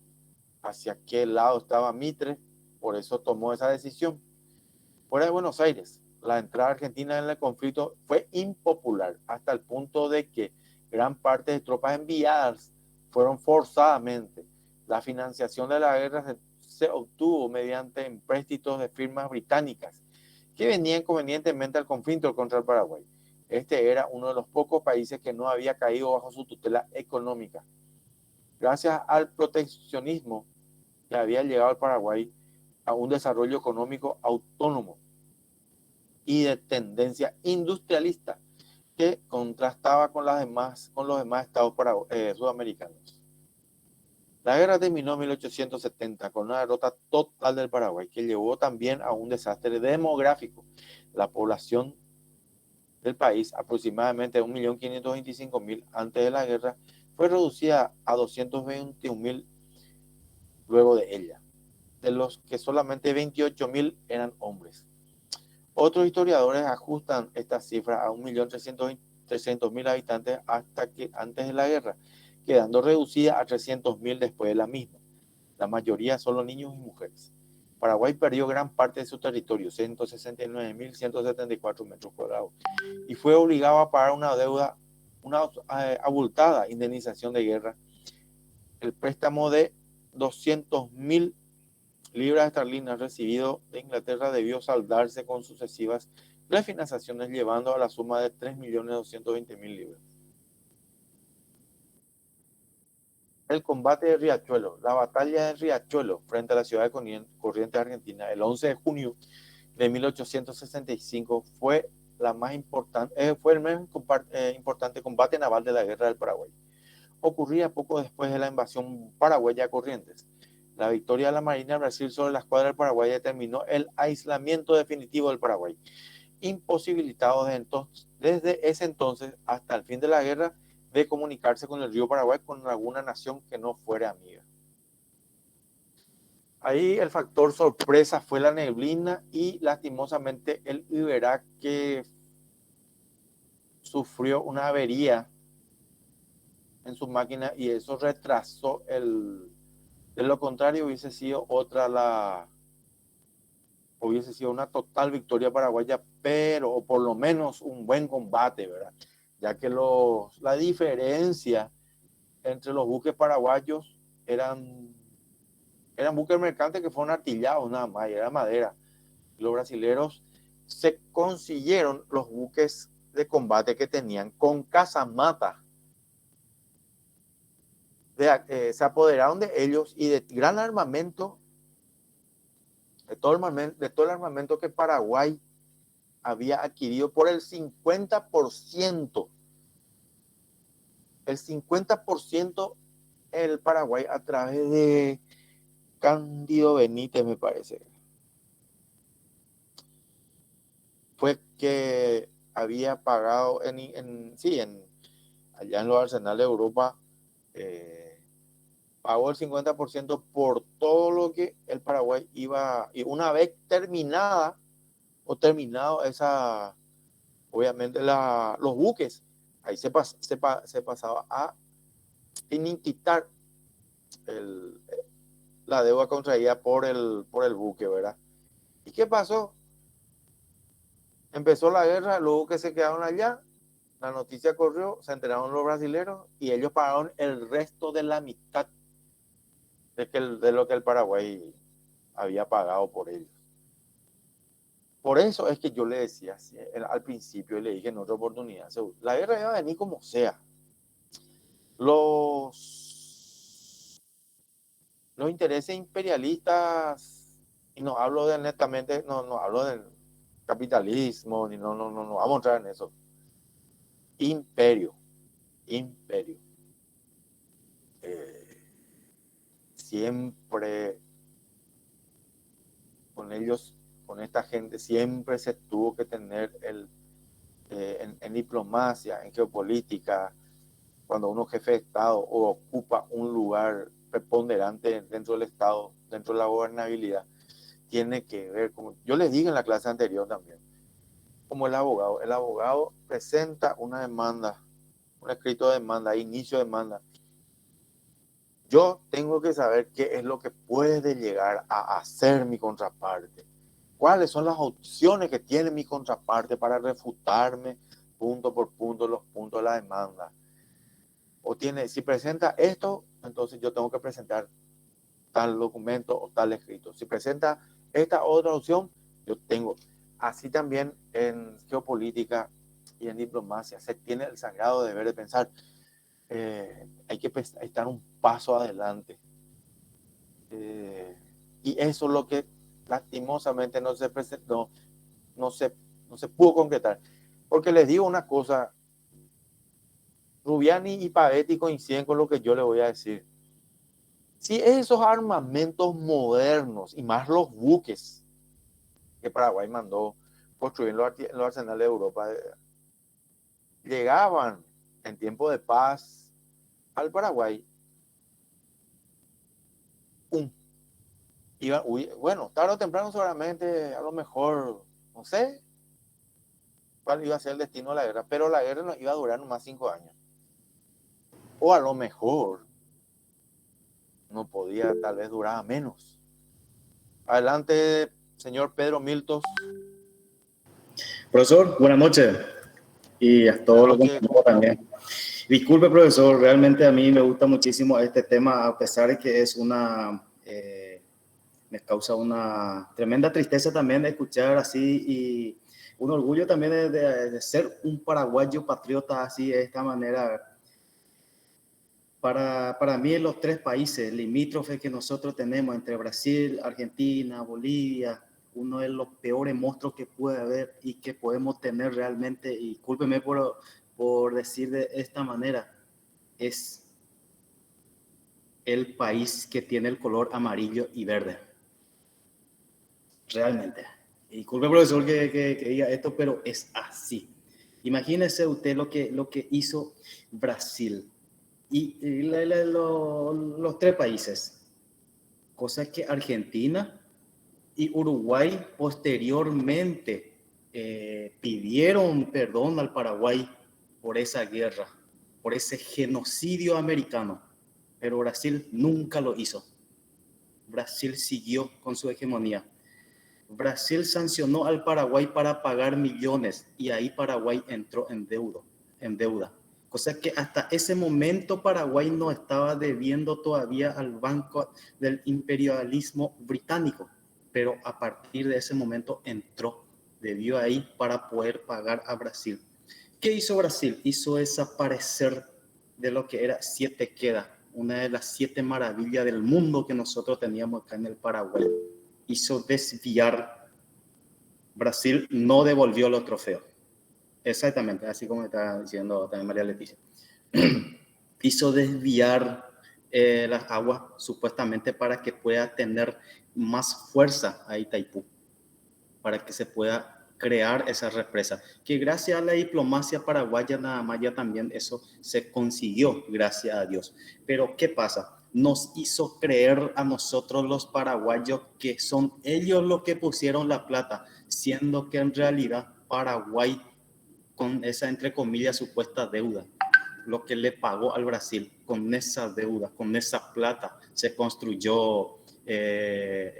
qué lado estaba Mitre, por eso tomó esa decisión. Fuera de Buenos Aires, la entrada argentina en el conflicto fue impopular, hasta el punto de que gran parte de tropas enviadas fueron forzadamente. La financiación de la guerra se obtuvo mediante empréstitos de firmas británicas que venían convenientemente al conflicto contra el Paraguay. Este era uno de los pocos países que no había caído bajo su tutela económica. Gracias al proteccionismo que había llegado al Paraguay a un desarrollo económico autónomo y de tendencia industrialista que contrastaba con los demás estados sudamericanos. La guerra terminó en 1870 con una derrota total del Paraguay, que llevó también a un desastre demográfico. La población del país, aproximadamente 1.525.000 antes de la guerra, fue reducida a 221.000 luego de ella, de los que solamente 28.000 eran hombres. Otros historiadores ajustan esta cifra a 1.300.000 habitantes antes de la guerra, quedando reducida a 300.000 después de la misma. La mayoría solo niños y mujeres. Paraguay perdió gran parte de su territorio, 169.174 metros cuadrados, y fue obligado a pagar una deuda, una abultada indemnización de guerra. El préstamo de 200.000 libras esterlinas recibido de Inglaterra debió saldarse con sucesivas refinanciaciones, llevando a la suma de 3.220.000 libras. El combate de Riachuelo. La batalla de Riachuelo frente a la ciudad de Corrientes, Argentina, el 11 de junio de 1865 fue el más importante combate naval de la Guerra del Paraguay. Ocurría poco después de la invasión paraguaya a Corrientes. La victoria de la Marina de Brasil sobre la escuadra del Paraguay determinó el aislamiento definitivo del Paraguay, imposibilitado desde ese entonces hasta el fin de la guerra de comunicarse con el río Paraguay con alguna nación que no fuera amiga. Ahí el factor sorpresa fue la neblina y lastimosamente el Iberak, que sufrió una avería en su máquina y eso retrasó de lo contrario hubiese sido una total victoria paraguaya, pero o por lo menos un buen combate, ¿verdad? Ya que la diferencia entre los buques paraguayos eran buques mercantes que fueron artillados nada más, y era madera. Los brasileros se consiguieron los buques de combate que tenían con casamata. Se apoderaron de ellos y de gran armamento, de todo el armamento que Paraguay había adquirido por el 50%. El 50% el Paraguay a través de Cándido Benítez, me parece. Fue que había pagado allá en los arsenales de Europa, pagó el 50% por todo lo que el Paraguay iba, y una vez terminada o terminado esa, obviamente los buques, ahí se pasaba a finiquitar el, la deuda contraída por el buque, ¿verdad? ¿Y qué pasó? Empezó la guerra, luego que se quedaron allá, la noticia corrió, se enteraron los brasileños y ellos pagaron el resto de la mitad de lo que el Paraguay había pagado por ellos. Por eso es que yo le decía al principio y le dije en otra oportunidad, la guerra iba a venir como sea. Los intereses imperialistas, y no hablo de netamente, no hablo del capitalismo, ni no vamos a entrar en eso. Imperio. Siempre con ellos, con esta gente, siempre se tuvo que tener en diplomacia, en geopolítica, cuando uno jefe de Estado o ocupa un lugar preponderante dentro del Estado, dentro de la gobernabilidad, tiene que ver, como yo les dije en la clase anterior también, como el abogado presenta una demanda, un escrito de demanda, inicio de demanda. Yo tengo que saber qué es lo que puede llegar a hacer mi contraparte. ¿Cuáles son las opciones que tiene mi contraparte para refutarme punto por punto los puntos de la demanda? Si presenta esto, entonces yo tengo que presentar tal documento o tal escrito. Si presenta esta otra opción, yo tengo. Así también en geopolítica y en diplomacia se tiene el sagrado deber de pensar. Hay que estar un paso adelante. Y eso es lo que lastimosamente no se presentó, no se pudo concretar. Porque les digo una cosa, Rubiani y Paveti coinciden con lo que yo le voy a decir. Si esos armamentos modernos y más los buques que Paraguay mandó construir en los arsenales de Europa llegaban en tiempo de paz al Paraguay, bueno, tarde o temprano seguramente, a lo mejor, no sé cuál iba a ser el destino de la guerra, pero la guerra no iba a durar nomás 5 años. O a lo mejor no podía tal vez durar menos. Adelante, señor Pedro Miltos. Profesor, buenas noches y a todos los compañeros también. Disculpe, profesor, realmente a mí me gusta muchísimo este tema, a pesar de que es me causa una tremenda tristeza también de escuchar así y un orgullo también de ser un paraguayo patriota así de esta manera. Para mí, los tres países limítrofes que nosotros tenemos entre Brasil, Argentina, Bolivia, uno de los peores monstruos que puede haber y que podemos tener realmente, y discúlpeme por decir de esta manera, es el país que tiene el color amarillo y verde. Realmente. Y disculpe, profesor, que diga esto, pero es así. Imagínese usted lo que hizo Brasil y los tres países, cosa que Argentina y Uruguay posteriormente pidieron perdón al Paraguay por esa guerra, por ese genocidio americano, pero Brasil nunca lo hizo. Brasil siguió con su hegemonía. Brasil sancionó al Paraguay para pagar millones y ahí Paraguay entró en deuda. Cosa que hasta ese momento Paraguay no estaba debiendo todavía al Banco del Imperialismo Británico, pero a partir de ese momento debió ahí para poder pagar a Brasil. ¿Qué hizo Brasil? Hizo desaparecer de lo que era Siete Quedas, una de las 7 maravillas del mundo que nosotros teníamos acá en el Paraguay. Hizo desviar. Brasil no devolvió los trofeos. Exactamente, así como está diciendo también María Leticia. Hizo desviar las aguas supuestamente para que pueda tener más fuerza a Itaipú, para que se pueda crear esa represa, que gracias a la diplomacia paraguaya nada más ya también eso se consiguió, gracias a Dios. Pero ¿qué pasa? nos hizo creer a nosotros los paraguayos que son ellos los que pusieron la plata, siendo que en realidad Paraguay, con esa entre comillas supuesta deuda, lo que le pagó al Brasil con esa deuda, con esa plata, se construyó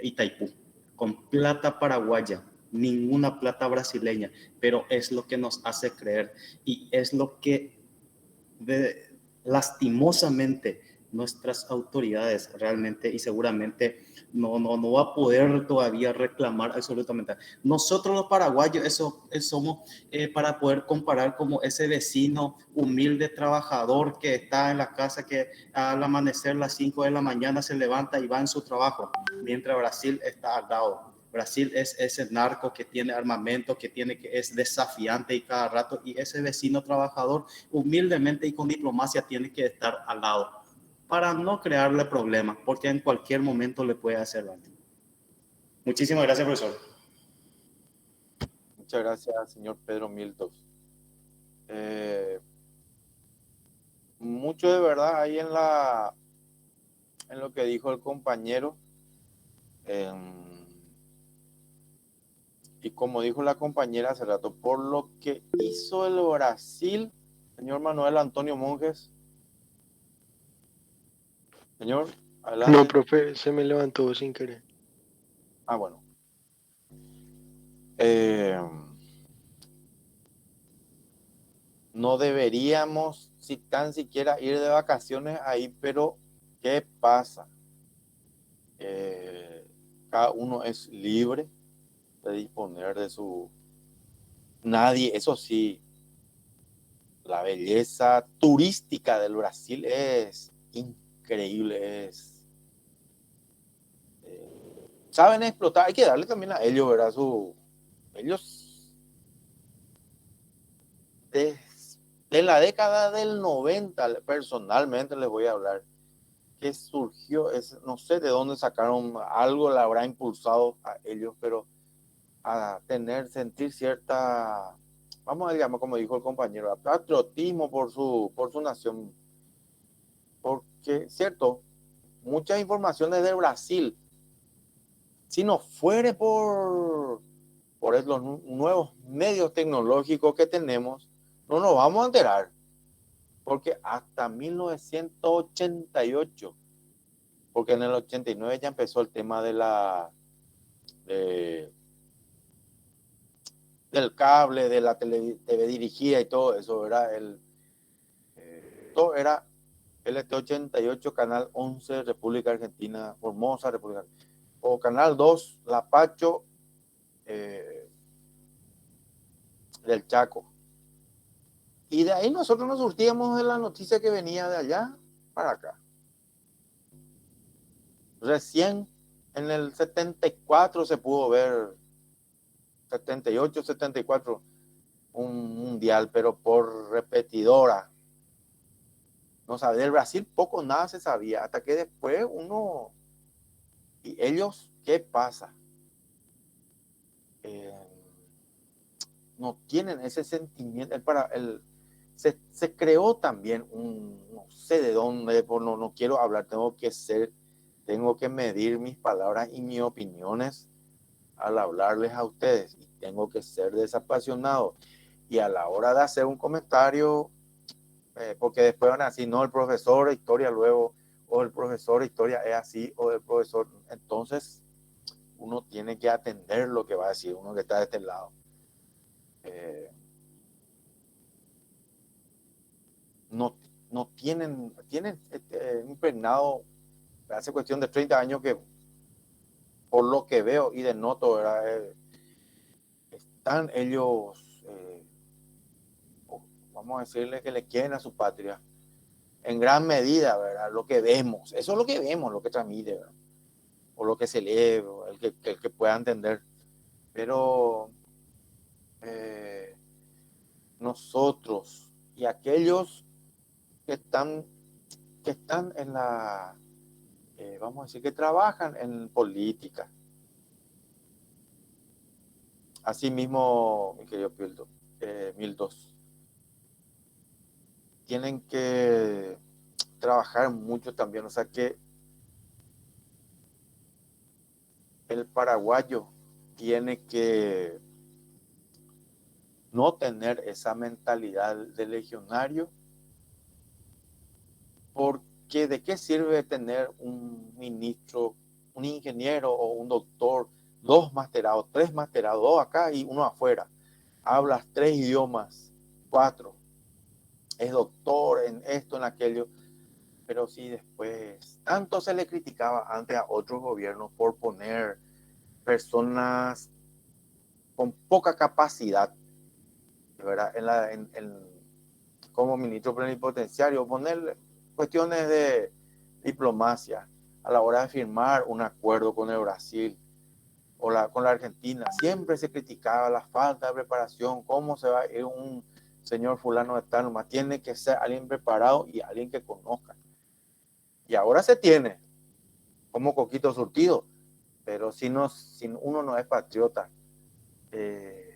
Itaipú, con plata paraguaya, ninguna plata brasileña, pero es lo que nos hace creer y es lo que lastimosamente nuestras autoridades realmente y seguramente no va a poder todavía reclamar absolutamente. Nosotros los paraguayos somos para poder comparar como ese vecino humilde trabajador que está en la casa, que al amanecer a las 5 de la mañana se levanta y va en su trabajo, mientras Brasil está al lado. Brasil es ese narco que tiene armamento, que es desafiante y cada rato, y ese vecino trabajador humildemente y con diplomacia tiene que estar al lado para no crearle problemas, porque en cualquier momento le puede hacer daño. Muchísimas gracias, profesor. Muchas gracias, señor Pedro Miltos. Mucho de verdad hay en lo que dijo el compañero. Y como dijo la compañera hace rato, por lo que hizo el Brasil, señor Manuel Antonio Monjes. Señor, adelante. No, profe, se me levantó sin querer. Bueno. No deberíamos si tan siquiera ir de vacaciones ahí, pero ¿qué pasa? Cada uno es libre de disponer de su... Nadie, eso sí, la belleza turística del Brasil es increíble, saben explotar, hay que darle también a ellos, ¿verdad? Ellos de la década del 90, personalmente les voy a hablar, que surgió, no sé de dónde sacaron, algo la habrá impulsado a ellos, pero a sentir cierta, vamos a llamar como dijo el compañero, patriotismo por su nación. Porque, cierto, muchas informaciones de Brasil, si no fuere por los nuevos medios tecnológicos que tenemos, no nos vamos a enterar. Porque hasta 1988, porque en el 89 ya empezó el tema del cable, de la TV dirigida y todo eso, ¿verdad? Todo era LT88, Canal 11, República Argentina, Formosa, República Argentina. O Canal 2, Lapacho, del Chaco. Y de ahí nosotros nos surtíamos de la noticia que venía de allá para acá. Recién en el 74 se pudo ver, 78, 74, un mundial, pero por repetidora. No sabía, del Brasil poco nada se sabía, hasta que después uno... ¿Y ellos qué pasa? No tienen ese sentimiento. Se creó también no sé de dónde, no quiero hablar, tengo que medir mis palabras y mis opiniones al hablarles a ustedes. Y tengo que ser desapasionado. Y a la hora de hacer un comentario, porque después van a decir, no, el profesor de historia luego, o el profesor de historia es así, o el profesor... Entonces, uno tiene que atender lo que va a decir uno que está de este lado. No tienen impregnado, hace cuestión de 30 años que, por lo que veo y denoto, ¿verdad? Están ellos, vamos a decirle que le quieren a su patria, en gran medida, ¿verdad? Lo que vemos, eso es lo que vemos, lo que transmite, ¿verdad? O lo que se lee, el que pueda entender. Pero nosotros y aquellos que están en vamos a decir, que trabajan en política. Así mismo, mi querido Mildos, tienen que trabajar trabajar mucho también, o sea que el paraguayo tiene que no tener esa mentalidad de legionario, porque ¿de qué sirve tener un ministro, un ingeniero o un doctor, 2 masterados, 3 masterados, 2 acá y 1 afuera? Hablas 3 idiomas, 4, es doctor en esto, en aquello, pero sí después, tanto se le criticaba antes a otros gobiernos por poner personas con poca capacidad, ¿verdad? Como ministro plenipotenciario, poner cuestiones de diplomacia a la hora de firmar un acuerdo con el Brasil o con la Argentina. Siempre se criticaba la falta de preparación, cómo se va a ir un señor fulano de tal, nomás tiene que ser alguien preparado y alguien que conozca. Y ahora se tiene, como coquito surtido, pero si uno no es patriota, el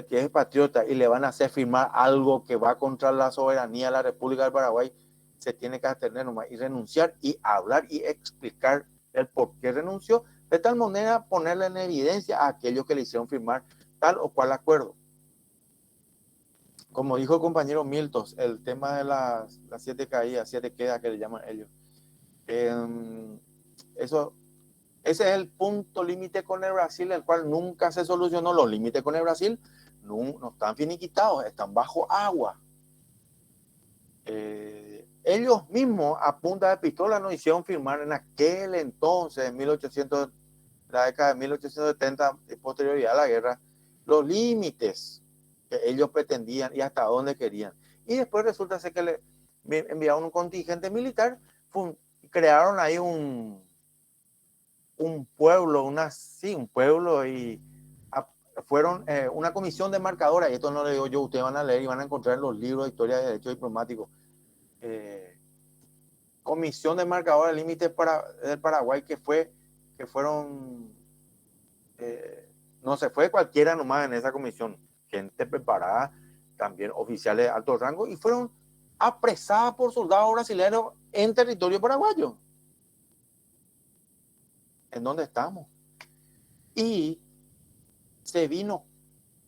que es patriota y le van a hacer firmar algo que va contra la soberanía de la República del Paraguay, se tiene que abstener nomás y renunciar y hablar y explicar el por qué renunció, de tal manera ponerle en evidencia a aquellos que le hicieron firmar tal o cual acuerdo. Como dijo el compañero Miltos, el tema de las 7 caídas, 7 quedas que le llaman ellos. Ese es el punto límite con el Brasil, el cual nunca se solucionó. Los límites con el Brasil no están finiquitados, están bajo agua. Ellos mismos a punta de pistola nos hicieron firmar en aquel entonces, en la década de 1870, posterioridad a la guerra, los límites que ellos pretendían y hasta dónde querían. Y después resulta ser que le enviaron un contingente militar, crearon ahí un pueblo, un pueblo y fueron una comisión de marcadora, y esto no lo digo yo, ustedes van a leer y van a encontrar en los libros de historia de derecho diplomático. Comisión de marcadora de límites del Paraguay que fueron, no se fue cualquiera nomás en esa comisión, gente preparada, también oficiales de alto rango, y fueron apresadas por soldados brasileños en territorio paraguayo. ¿En dónde estamos? Y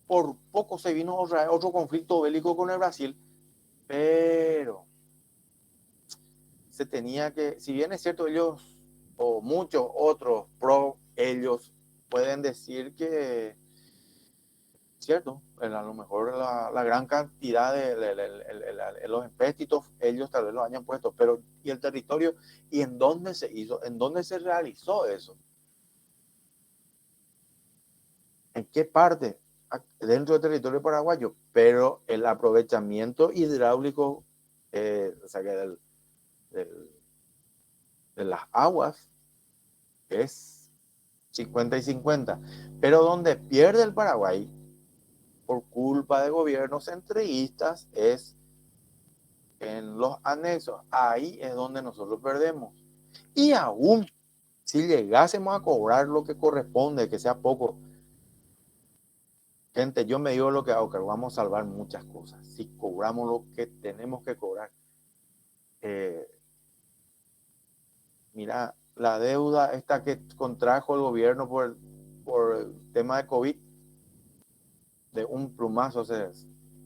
por poco se vino otro conflicto bélico con el Brasil, pero se tenía que, si bien es cierto, ellos o muchos otros ellos pueden decir que, cierto, a lo mejor la gran cantidad de los empréstitos ellos tal vez los hayan puesto, pero ¿y el territorio? ¿Y en dónde se hizo? ¿En dónde se realizó eso? ¿En qué parte? Dentro del territorio paraguayo, pero el aprovechamiento hidráulico, o sea, que de las aguas es 50 y 50. Pero donde pierde el Paraguay por culpa de gobiernos centristas es en los anexos. Ahí es donde nosotros perdemos. Y aún si llegásemos a cobrar lo que corresponde, que sea poco, gente, yo me digo lo que hago, que vamos a salvar muchas cosas. Si cobramos lo que tenemos que cobrar. Mira, la deuda esta que contrajo el gobierno por el tema de COVID, de un plumazo,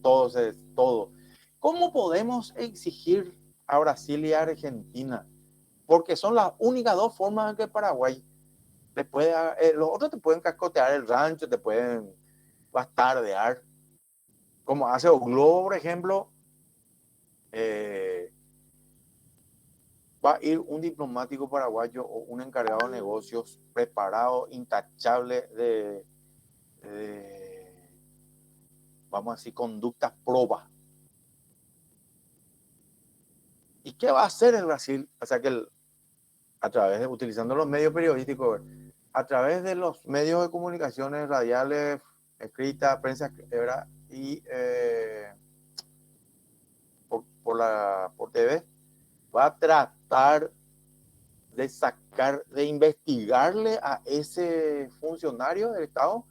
todo. ¿Cómo podemos exigir a Brasil y a Argentina? Porque son las únicas 2 formas en que Paraguay los otros te pueden cascotear el rancho, te pueden bastardear, como hace Globo, por ejemplo. Va a ir un diplomático paraguayo o un encargado de negocios preparado, intachable vamos a decir, conductas probas. ¿Y qué va a hacer el Brasil? O sea, que utilizando los medios periodísticos, a través de los medios de comunicaciones radiales, escrita, prensa, ¿verdad? Y por TV, va a tratar de investigarle a ese funcionario del Estado,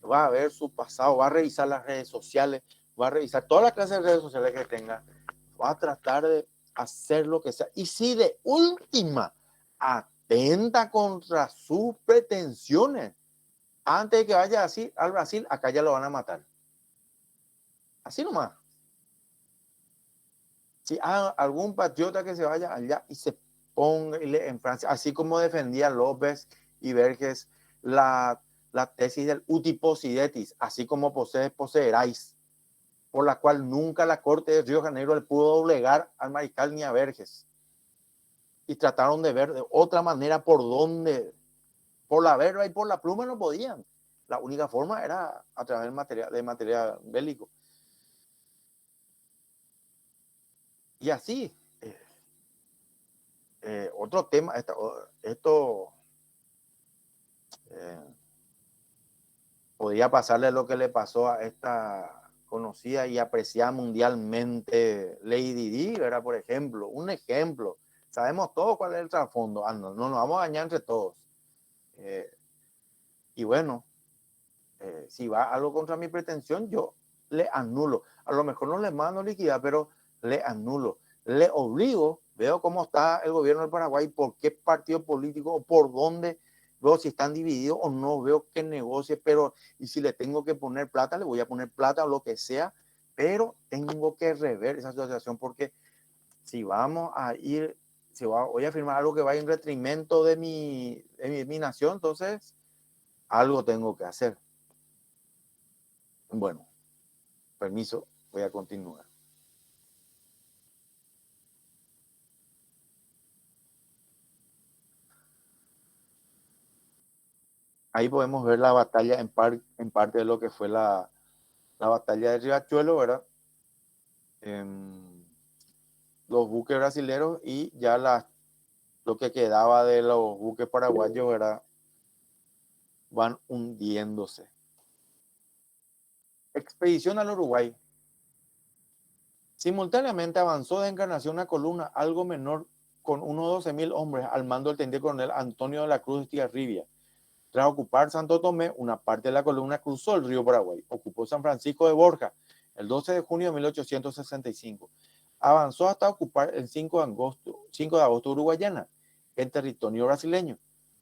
va a ver su pasado, va a revisar las redes sociales, va a revisar todas las clases de redes sociales que tenga, va a tratar de hacer lo que sea. Y si de última atenta contra sus pretensiones, antes de que vaya así al Brasil, acá ya lo van a matar. Así nomás. Si hay algún patriota que se vaya allá y se ponga en Francia, así como defendía López y Verges la tesis del utiposidetis, así como poseeráis, por la cual nunca la Corte de Río de Janeiro le pudo doblegar al mariscal ni a Verges. Y trataron de ver de otra manera por dónde, por la verba y por la pluma no podían. La única forma era a través de material bélico. Y así, otro tema, esto podría pasarle lo que le pasó a esta conocida y apreciada mundialmente Lady Di, ¿verdad? Por ejemplo, un ejemplo. Sabemos todos cuál es el trasfondo. No nos vamos a dañar entre todos. Y bueno, si va algo contra mi pretensión, yo le anulo. A lo mejor no le mando liquidar, pero le anulo. Le obligo, veo cómo está el gobierno del Paraguay, por qué partido político o por dónde, veo si están divididos o no, veo que negocie, pero y si le tengo que poner plata, le voy a poner plata o lo que sea, pero tengo que rever esa situación porque si vamos a ir, voy a firmar algo que vaya en detrimento de mi nación, entonces algo tengo que hacer. Bueno, permiso, voy a continuar. Ahí podemos ver la batalla en parte de lo que fue la batalla de Riachuelo, ¿verdad? Los buques brasileños y ya lo que quedaba de los buques paraguayos, ¿verdad? Van hundiéndose. Expedición al Uruguay. Simultáneamente avanzó de Encarnación a Coluna, algo menor, con unos 12.000 hombres al mando del teniente coronel Antonio de la Cruz Estigarribia. Tras ocupar Santo Tomé, una parte de la columna cruzó el río Paraguay. Ocupó San Francisco de Borja el 12 de junio de 1865. Avanzó hasta ocupar el 5 de agosto Uruguayana, en territorio brasileño.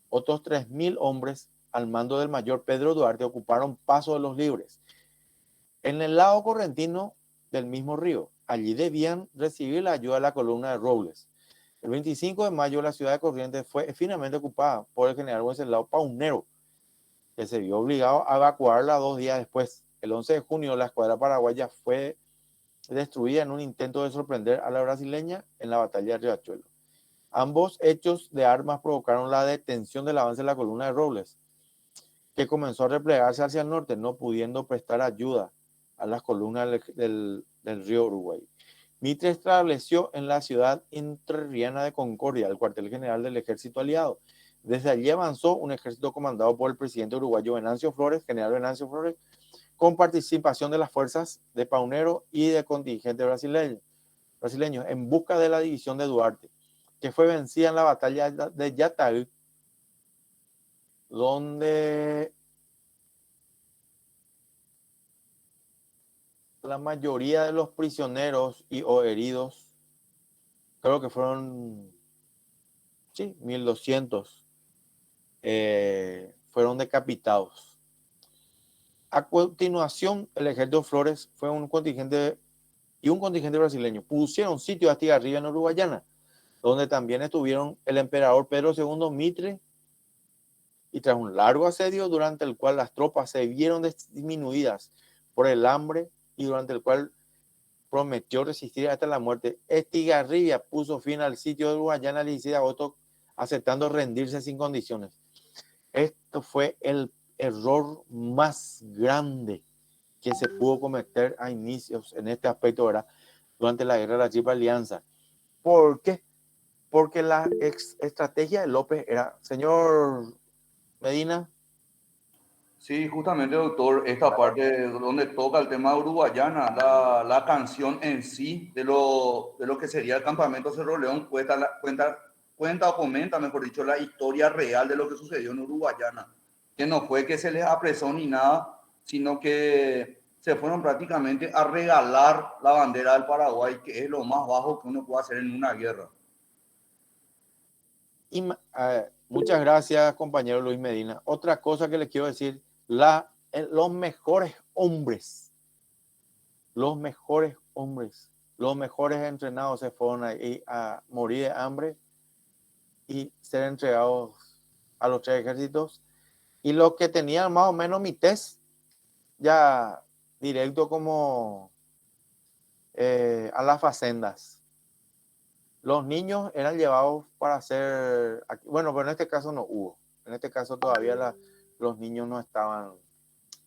Otros 3.000 hombres al mando del mayor Pedro Duarte ocuparon Paso de los Libres, en el lado correntino del mismo río. Allí debían recibir la ayuda de la columna de Robles. El 25 de mayo la ciudad de Corrientes fue finalmente ocupada por el general Wenceslao Paunero, que se vio obligado a evacuarla 2 días después. El 11 de junio la escuadra paraguaya fue destruida en un intento de sorprender a la brasileña en la batalla de Riachuelo. Ambos hechos de armas provocaron la detención del avance de la columna de Robles, que comenzó a replegarse hacia el norte, no pudiendo prestar ayuda a las columnas del río Uruguay. Mitre estableció en la ciudad entrerriana de Concordia el cuartel general del ejército aliado. Desde allí avanzó un ejército comandado por el presidente uruguayo Venancio Flores, general Venancio Flores, con participación de las fuerzas de Paunero y de contingentes brasileños en busca de la división de Duarte, que fue vencida en la batalla de Yataí, donde la mayoría de los prisioneros o heridos, creo que fueron, sí, 1.200, fueron decapitados. A continuación, el ejército Flores fue un contingente brasileño. Pusieron sitio a Estigarribia en Uruguayana, donde también estuvieron el emperador Pedro II Mitre, y tras un largo asedio durante el cual las tropas se vieron disminuidas por el hambre y durante el cual prometió resistir hasta la muerte, Estigarribia puso fin al sitio de Uruguayana el 16 de agosto, aceptando rendirse sin condiciones. Esto fue el error más grande que se pudo cometer a inicios en este aspecto, ¿verdad? Durante la guerra de la Triple Alianza. ¿Por qué? Porque la estrategia de López era, señor Medina. Sí, justamente, doctor, esta parte donde toca el tema de Uruguayana, la canción en sí de lo que sería el campamento Cerro León, cuenta o comenta, mejor dicho, la historia real de lo que sucedió en Uruguayana, que no fue que se les apresó ni nada, sino que se fueron prácticamente a regalar la bandera del Paraguay, que es lo más bajo que uno puede hacer en una guerra. Muchas gracias, compañero Luis Medina. Otra cosa que le quiero decir, los mejores hombres, los mejores entrenados se fueron ahí a morir de hambre y ser entregados a los 3 ejércitos. Y los que tenían más o menos mi test, ya directo como a las facendas. Los niños eran llevados para hacer, bueno, pero en este caso no hubo. En este caso todavía los niños no estaban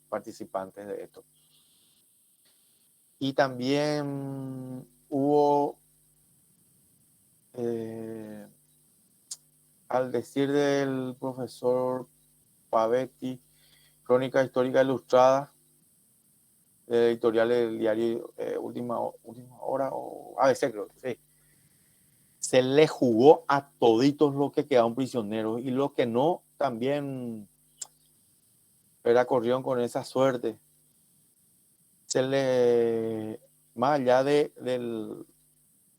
participantes de esto. Y también hubo, al decir del profesor Pavetti, Crónica Histórica Ilustrada, editorial del diario Última Hora, o ABC creo, sí. Se le jugó a toditos los que quedaron prisioneros y los que no también corrieron con esa suerte. Se le, más allá de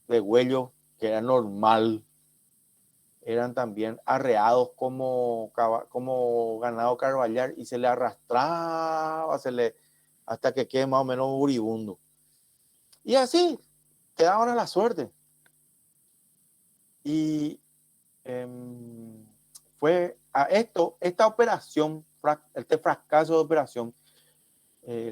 Güello, que era normal, eran también arreados como ganado carballar y se le arrastraba, hasta que quede más o menos moribundo. Y así quedaban a la suerte. Y fue a esta operación, este fracaso de operación,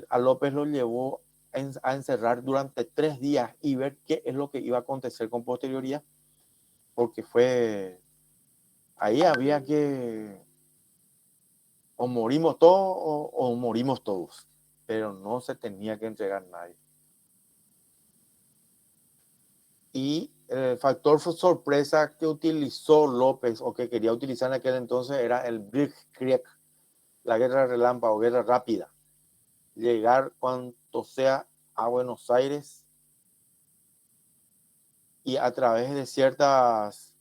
a López lo llevó a encerrar durante 3 días y ver qué es lo que iba a acontecer con posterioridad, porque ahí había que o morimos todos o morimos todos, pero no se tenía que entregar nadie. Y el factor sorpresa que utilizó López, o que quería utilizar en aquel entonces, era el Blitzkrieg, la guerra relámpago, guerra rápida. Llegar cuanto sea a Buenos Aires y a través de ciertas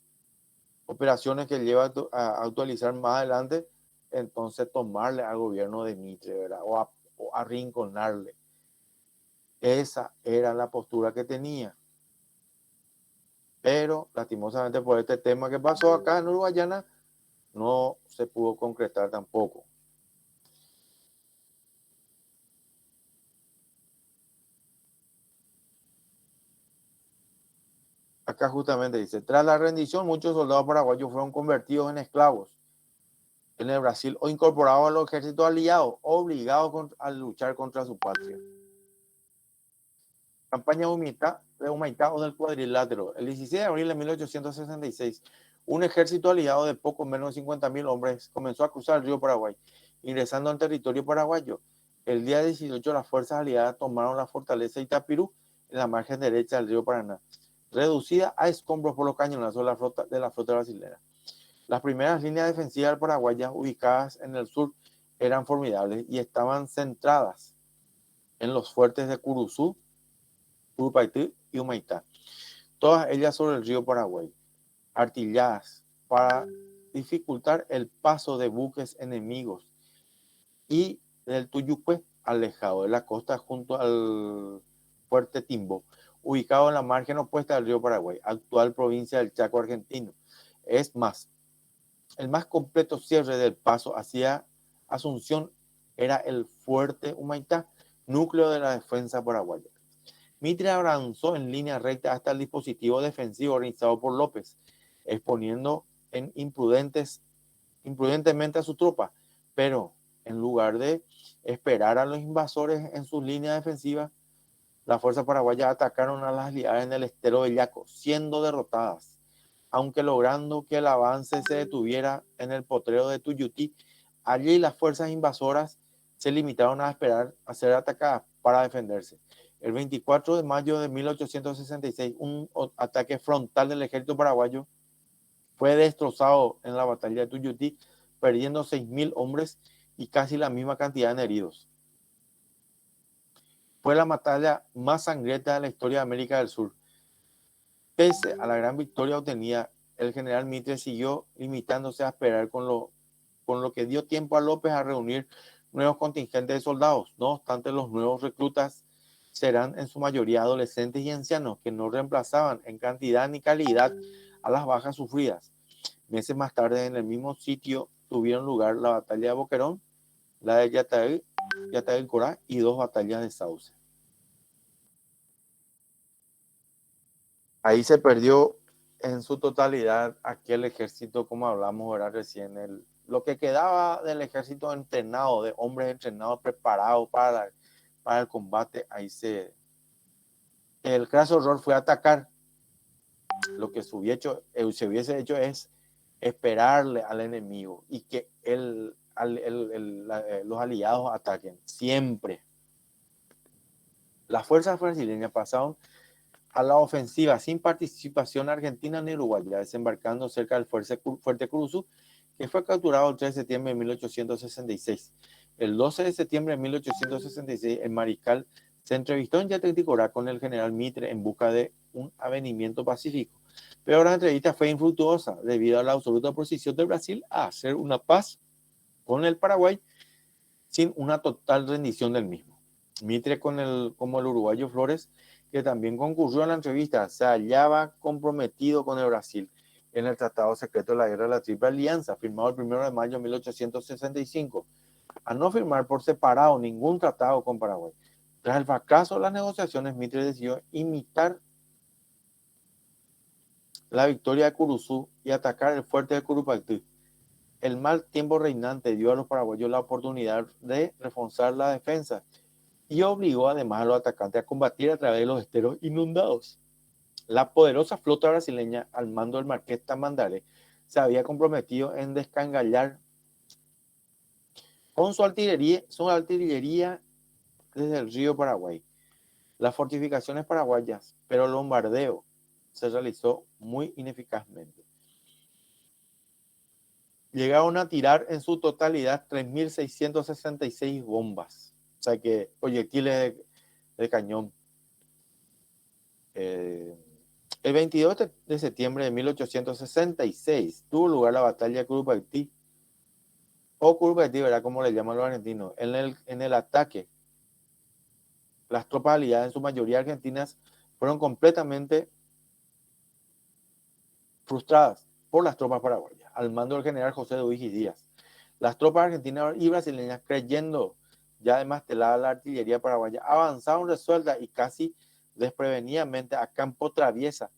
operaciones que lleva a actualizar más adelante, entonces tomarle al gobierno de Mitre, ¿verdad? O arrinconarle. Esa era la postura que tenía. Pero lastimosamente por este tema que pasó acá en Uruguayana, no se pudo concretar tampoco. Acá justamente dice, tras la rendición, muchos soldados paraguayos fueron convertidos en esclavos en el Brasil o incorporados a los ejércitos aliados, obligados a luchar contra su patria. Campaña de Humaitá o del Cuadrilátero. El 16 de abril de 1866, un ejército aliado de poco menos de 50.000 hombres comenzó a cruzar el río Paraguay, ingresando al territorio paraguayo. El día 18, las fuerzas aliadas tomaron la fortaleza de Itapirú, en la margen derecha del río Paraná, reducida a escombros por los cañonazos de la flota brasileña. Las primeras líneas defensivas paraguayas ubicadas en el sur eran formidables y estaban centradas en los fuertes de Curuzú, Urupaití y Humaitá, todas ellas sobre el río Paraguay, artilladas para dificultar el paso de buques enemigos, y del Tuyucue, alejado de la costa junto al fuerte Timbo, ubicado en la margen opuesta del río Paraguay, actual provincia del Chaco argentino. Es más, el más completo cierre del paso hacia Asunción era el fuerte Humaitá, núcleo de la defensa paraguaya. Mitre avanzó en línea recta hasta el dispositivo defensivo organizado por López, exponiendo imprudentemente a su tropa, pero en lugar de esperar a los invasores en sus líneas defensivas, las fuerzas paraguayas atacaron a las aliadas en el estero de Yaco, siendo derrotadas, aunque logrando que el avance se detuviera en el potrero de Tuyutí. Allí las fuerzas invasoras se limitaron a esperar a ser atacadas para defenderse. El 24 de mayo de 1866, un ataque frontal del ejército paraguayo fue destrozado en la batalla de Tuyutí, perdiendo 6.000 hombres y casi la misma cantidad de heridos. Fue la batalla más sangrienta de la historia de América del Sur. Pese a la gran victoria obtenida, el general Mitre siguió limitándose a esperar, con lo que dio tiempo a López a reunir nuevos contingentes de soldados. No obstante, los nuevos reclutas serán en su mayoría adolescentes y ancianos que no reemplazaban en cantidad ni calidad a las bajas sufridas. Meses más tarde, en el mismo sitio tuvieron lugar la batalla de Boquerón, la de Yatael-Corá y 2 batallas de Sauce. Ahí se perdió en su totalidad aquel ejército, como hablamos ahora recién, lo que quedaba del ejército entrenado, de hombres entrenados, preparados para el combate. El craso error fue atacar. Lo que se hubiese hecho es esperarle al enemigo y que los aliados ataquen siempre. Las fuerzas brasileñas pasaron a la ofensiva sin participación argentina ni uruguaya, desembarcando cerca del Fuerte Cruzú, que fue capturado el 3 de septiembre de 1866. El 12 de septiembre de 1866, el mariscal se entrevistó en Yatecorá con el general Mitre en busca de un avenimiento pacífico. Pero la entrevista fue infructuosa debido a la absoluta oposición de Brasil a hacer una paz con el Paraguay sin una total rendición del mismo. Mitre, como el uruguayo Flores, que también concurrió a la entrevista, se hallaba comprometido con el Brasil en el Tratado Secreto de la Guerra de la Triple Alianza, firmado el 1 de mayo de 1865, a no firmar por separado ningún tratado con Paraguay. Tras el fracaso de las negociaciones, Mitre decidió imitar la victoria de Curuzú y atacar el fuerte de Curupaytí. El mal tiempo reinante dio a los paraguayos la oportunidad de reforzar la defensa y obligó además a los atacantes a combatir a través de los esteros inundados. La poderosa flota brasileña, al mando del marqués Tamandaré, se había comprometido en descangallar con su artillería desde el río Paraguay las fortificaciones paraguayas, pero el bombardeo se realizó muy ineficazmente. Llegaron a tirar en su totalidad 3.666 bombas, o sea que proyectiles de cañón. El 22 de septiembre de 1866 tuvo lugar la batalla de Curupaytí, o Curupaytí, ¿verdad? Como le llaman los argentinos. En el ataque, las tropas aliadas, en su mayoría argentinas, fueron completamente frustradas por las tropas paraguayas, al mando del general José Duís y Díaz. Las tropas argentinas y brasileñas, creyendo ya desmastelada la artillería paraguaya, avanzaron resueltas y casi desprevenidamente a campo traviesa,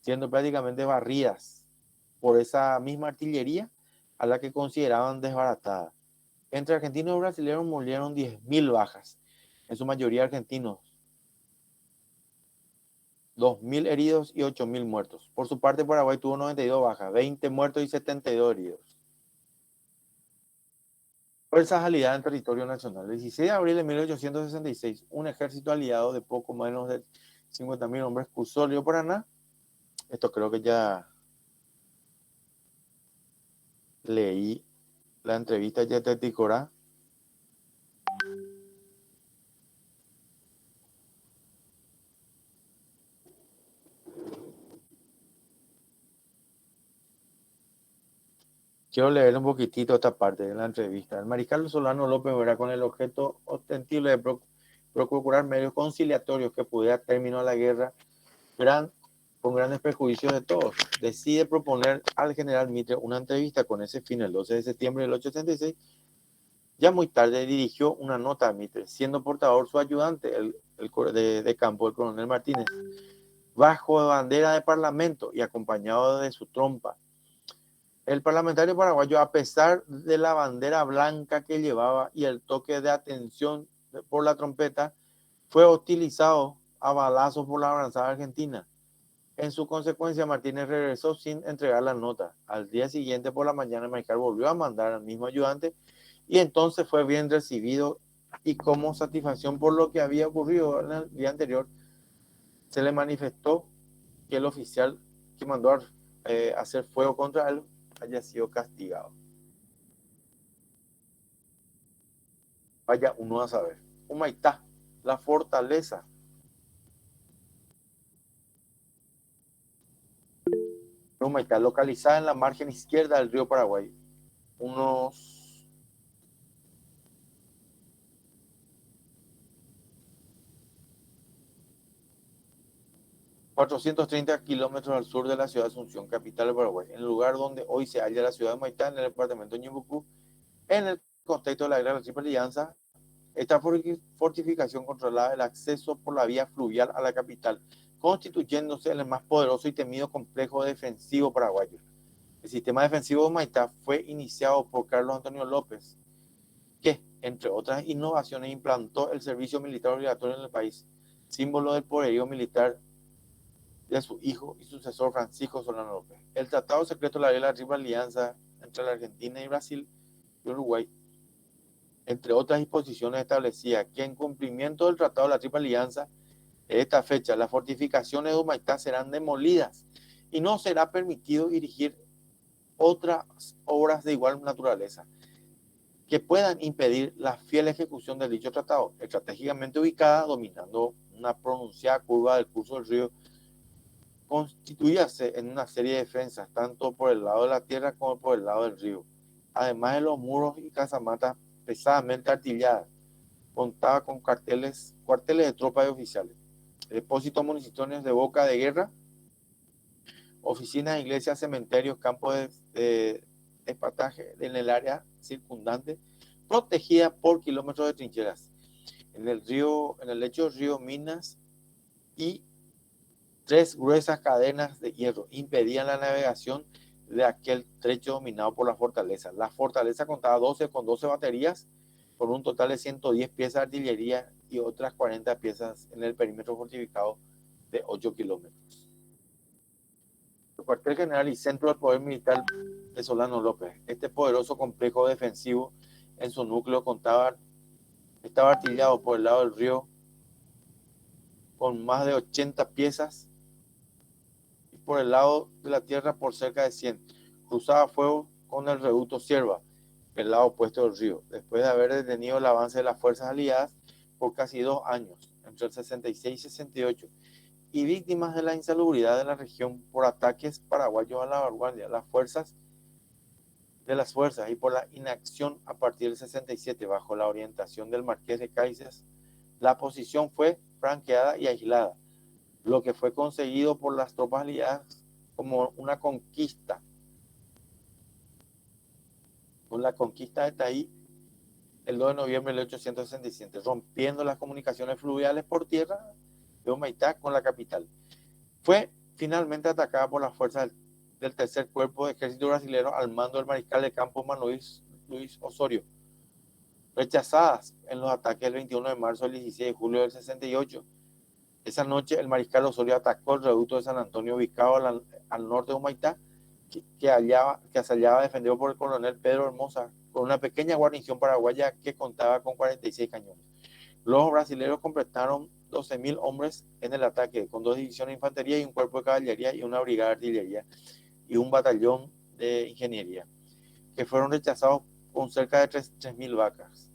siendo prácticamente barridas por esa misma artillería a la que consideraban desbaratada. Entre argentinos y brasileños murieron 10.000 bajas, en su mayoría argentinos, 2.000 heridos y 8.000 muertos. Por su parte, Paraguay tuvo 92 bajas, 20 muertos y 72 heridos. Fuerzas aliadas en territorio nacional. El 16 de abril de 1866, un ejército aliado de poco menos de 50.000 hombres cruzó el río Paraná. Esto creo que ya leí la entrevista de Yatecorá. Quiero leer un poquitito esta parte de la entrevista. El mariscal Solano López verá con el objeto ostensible de procurar medios conciliatorios que pudiera término a la guerra con grandes perjuicios de todos. Decide proponer al general Mitre una entrevista con ese fin el 12 de septiembre del 1886. Ya muy tarde dirigió una nota a Mitre, siendo portador su ayudante, de campo, el coronel Martínez, bajo bandera de parlamento y acompañado de su trompa. El parlamentario paraguayo, a pesar de la bandera blanca que llevaba y el toque de atención por la trompeta, fue hostilizado a balazos por la avanzada argentina. En su consecuencia, Martínez regresó sin entregar la nota. Al día siguiente por la mañana, el mariscal volvió a mandar al mismo ayudante y entonces fue bien recibido, y como satisfacción por lo que había ocurrido en el día anterior, se le manifestó que el oficial que mandó a hacer fuego contra él haya sido castigado. Vaya uno a saber. Humaitá, la fortaleza. Humaitá, localizada en la margen izquierda del río Paraguay, unos 430 kilómetros al sur de la ciudad de Asunción, capital de Paraguay, en el lugar donde hoy se halla la ciudad de Humaitá, en el departamento de Ñeembucú, en el contexto de la guerra de la Triple Alianza. Esta fortificación controlaba el acceso por la vía fluvial a la capital, constituyéndose en el más poderoso y temido complejo defensivo paraguayo. El sistema defensivo de Humaitá fue iniciado por Carlos Antonio López, que, entre otras innovaciones, implantó el servicio militar obligatorio en el país, símbolo del poderío militar de su hijo y sucesor Francisco Solano López. El Tratado Secreto de la Triple Alianza entre la Argentina y Brasil y Uruguay, entre otras disposiciones, establecía que en cumplimiento del Tratado de la Triple Alianza, de esta fecha, las fortificaciones de Humaitá serán demolidas y no será permitido dirigir otras obras de igual naturaleza que puedan impedir la fiel ejecución del dicho tratado, estratégicamente ubicada, dominando una pronunciada curva del curso del río, constituíase en una serie de defensas, tanto por el lado de la tierra como por el lado del río. Además de los muros y casamatas pesadamente artilladas, contaba con cuarteles de tropas y oficiales, depósitos municiones de boca de guerra, oficinas, iglesias, cementerios, campos de espataje en el área circundante, protegida por kilómetros de trincheras. En el lecho del río, minas y 3 gruesas cadenas de hierro impedían la navegación de aquel trecho dominado por la fortaleza. La fortaleza contaba con 12 baterías, con un total de 110 piezas de artillería y otras 40 piezas en el perímetro fortificado de 8 kilómetros. El cuartel general y centro del poder militar de Solano López. Este poderoso complejo defensivo en su núcleo estaba artillado por el lado del río con más de 80 piezas y por el lado de la tierra por cerca de 100. Cruzaba fuego con el reducto Cierva, el lado opuesto del río, después de haber detenido el avance de las fuerzas aliadas por casi 2 años, entre el 66 y 68, y víctimas de la insalubridad de la región por ataques paraguayos a la vanguardia, las fuerzas y por la inacción a partir del 67 bajo la orientación del Marqués de Caixas, la posición fue franqueada y aislada, lo que fue conseguido por las tropas aliadas como una conquista. Con la conquista de Taí, el 2 de noviembre de 1867, rompiendo las comunicaciones fluviales por tierra de Humaitá con la capital. Fue finalmente atacada por las fuerzas del tercer cuerpo de ejército brasileño al mando del mariscal de campo Manuel Luis Osorio, rechazadas en los ataques del 21 de marzo al 16 de julio del 68. Esa noche el mariscal Osorio atacó el reducto de San Antonio ubicado al norte de Humaitá, que asallaba defendido por el coronel Pedro Hermosa, con una pequeña guarnición paraguaya que contaba con 46 cañones. Los brasileños completaron 12.000 hombres en el ataque, con 2 divisiones de infantería y un cuerpo de caballería y una brigada de artillería y un batallón de ingeniería, que fueron rechazados con cerca de 3.000 vacas.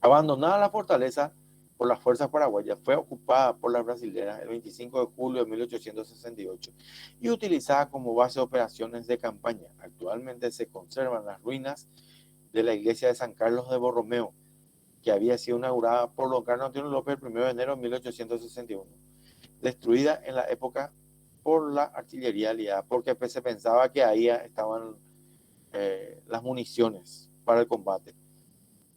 Abandonada la fortaleza por las fuerzas paraguayas, fue ocupada por las brasileñas el 25 de julio de 1868 y utilizada como base de operaciones de campaña. Actualmente se conservan las ruinas de la iglesia de San Carlos de Borromeo, que había sido inaugurada por don Carlos Antonio López el 1 de enero de 1861, destruida en la época por la artillería aliada, porque se pensaba que ahí estaban las municiones para el combate.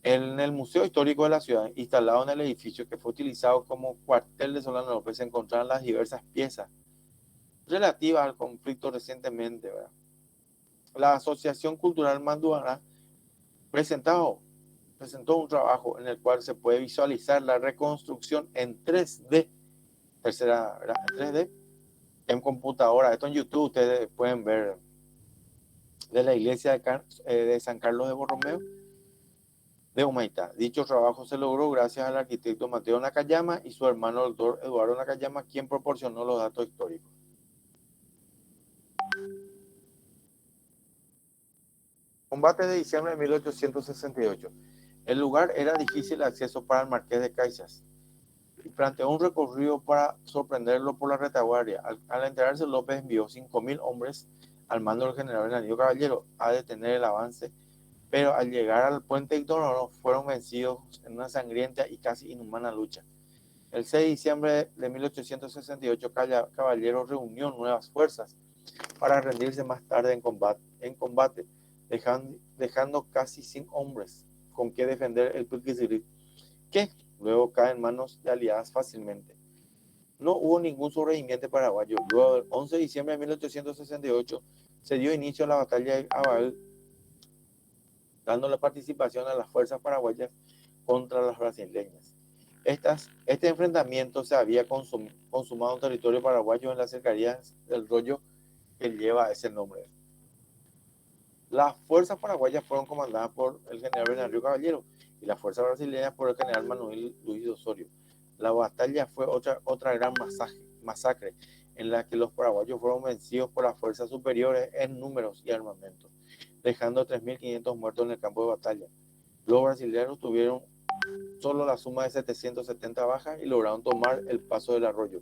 En el Museo Histórico de la ciudad, instalado en el edificio que fue utilizado como cuartel de Solano López, se encontraron las diversas piezas relativas al conflicto recientemente, ¿verdad? La Asociación Cultural Manduana presentó un trabajo en el cual se puede visualizar la reconstrucción en 3D, tercera, ¿verdad? En 3D, en computadora. Esto en YouTube ustedes pueden ver, de la iglesia de San Carlos de Borromeo de Humaitá. Dicho trabajo se logró gracias al arquitecto Mateo Nakayama y su hermano el doctor Eduardo Nakayama, quien proporcionó los datos históricos. Combate de diciembre de 1868. El lugar era difícil de acceso para el Marqués de Caixas y planteó un recorrido para sorprenderlo por la retaguardia. Al enterarse, López envió 5.000 hombres al mando del general Bernardino Caballero a detener el avance, pero al llegar al puente Ignororo fueron vencidos en una sangrienta y casi inhumana lucha. El 6 de diciembre de 1868, Caballero reunió nuevas fuerzas para rendirse más tarde en combate dejando casi 100 hombres con que defender el Puquisirí, que luego cae en manos de aliadas fácilmente. No hubo ningún sobreviviente paraguayo. Luego del 11 de diciembre de 1868 se dio inicio a la batalla de Abaú, dando la participación a las fuerzas paraguayas contra las brasileñas. Este enfrentamiento se había consumado en territorio paraguayo en las cercanías del rollo que lleva ese nombre. Las fuerzas paraguayas fueron comandadas por el general Bernardino Caballero y las fuerzas brasileñas por el general Manuel Luis Osorio. La batalla fue otra gran masacre en la que los paraguayos fueron vencidos por las fuerzas superiores en números y armamento, dejando 3.500 muertos en el campo de batalla. Los brasileños tuvieron solo la suma de 770 bajas y lograron tomar el paso del arroyo.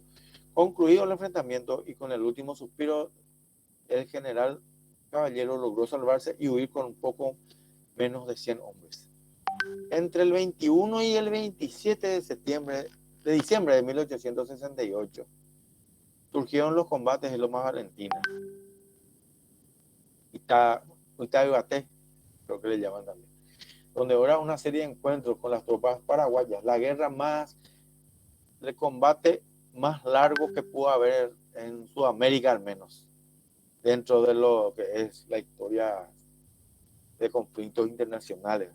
Concluido el enfrentamiento y con el último suspiro, el general Caballero logró salvarse y huir con un poco menos de 100 hombres. Entre el 21 y el 27 de diciembre de 1868 surgieron los combates de Lomas Valentina, Itaguaté, creo que le llaman también, donde habrá una serie de encuentros con las tropas paraguayas, la guerra de combate más largo que pudo haber en Sudamérica al menos, dentro de lo que es la historia de conflictos internacionales,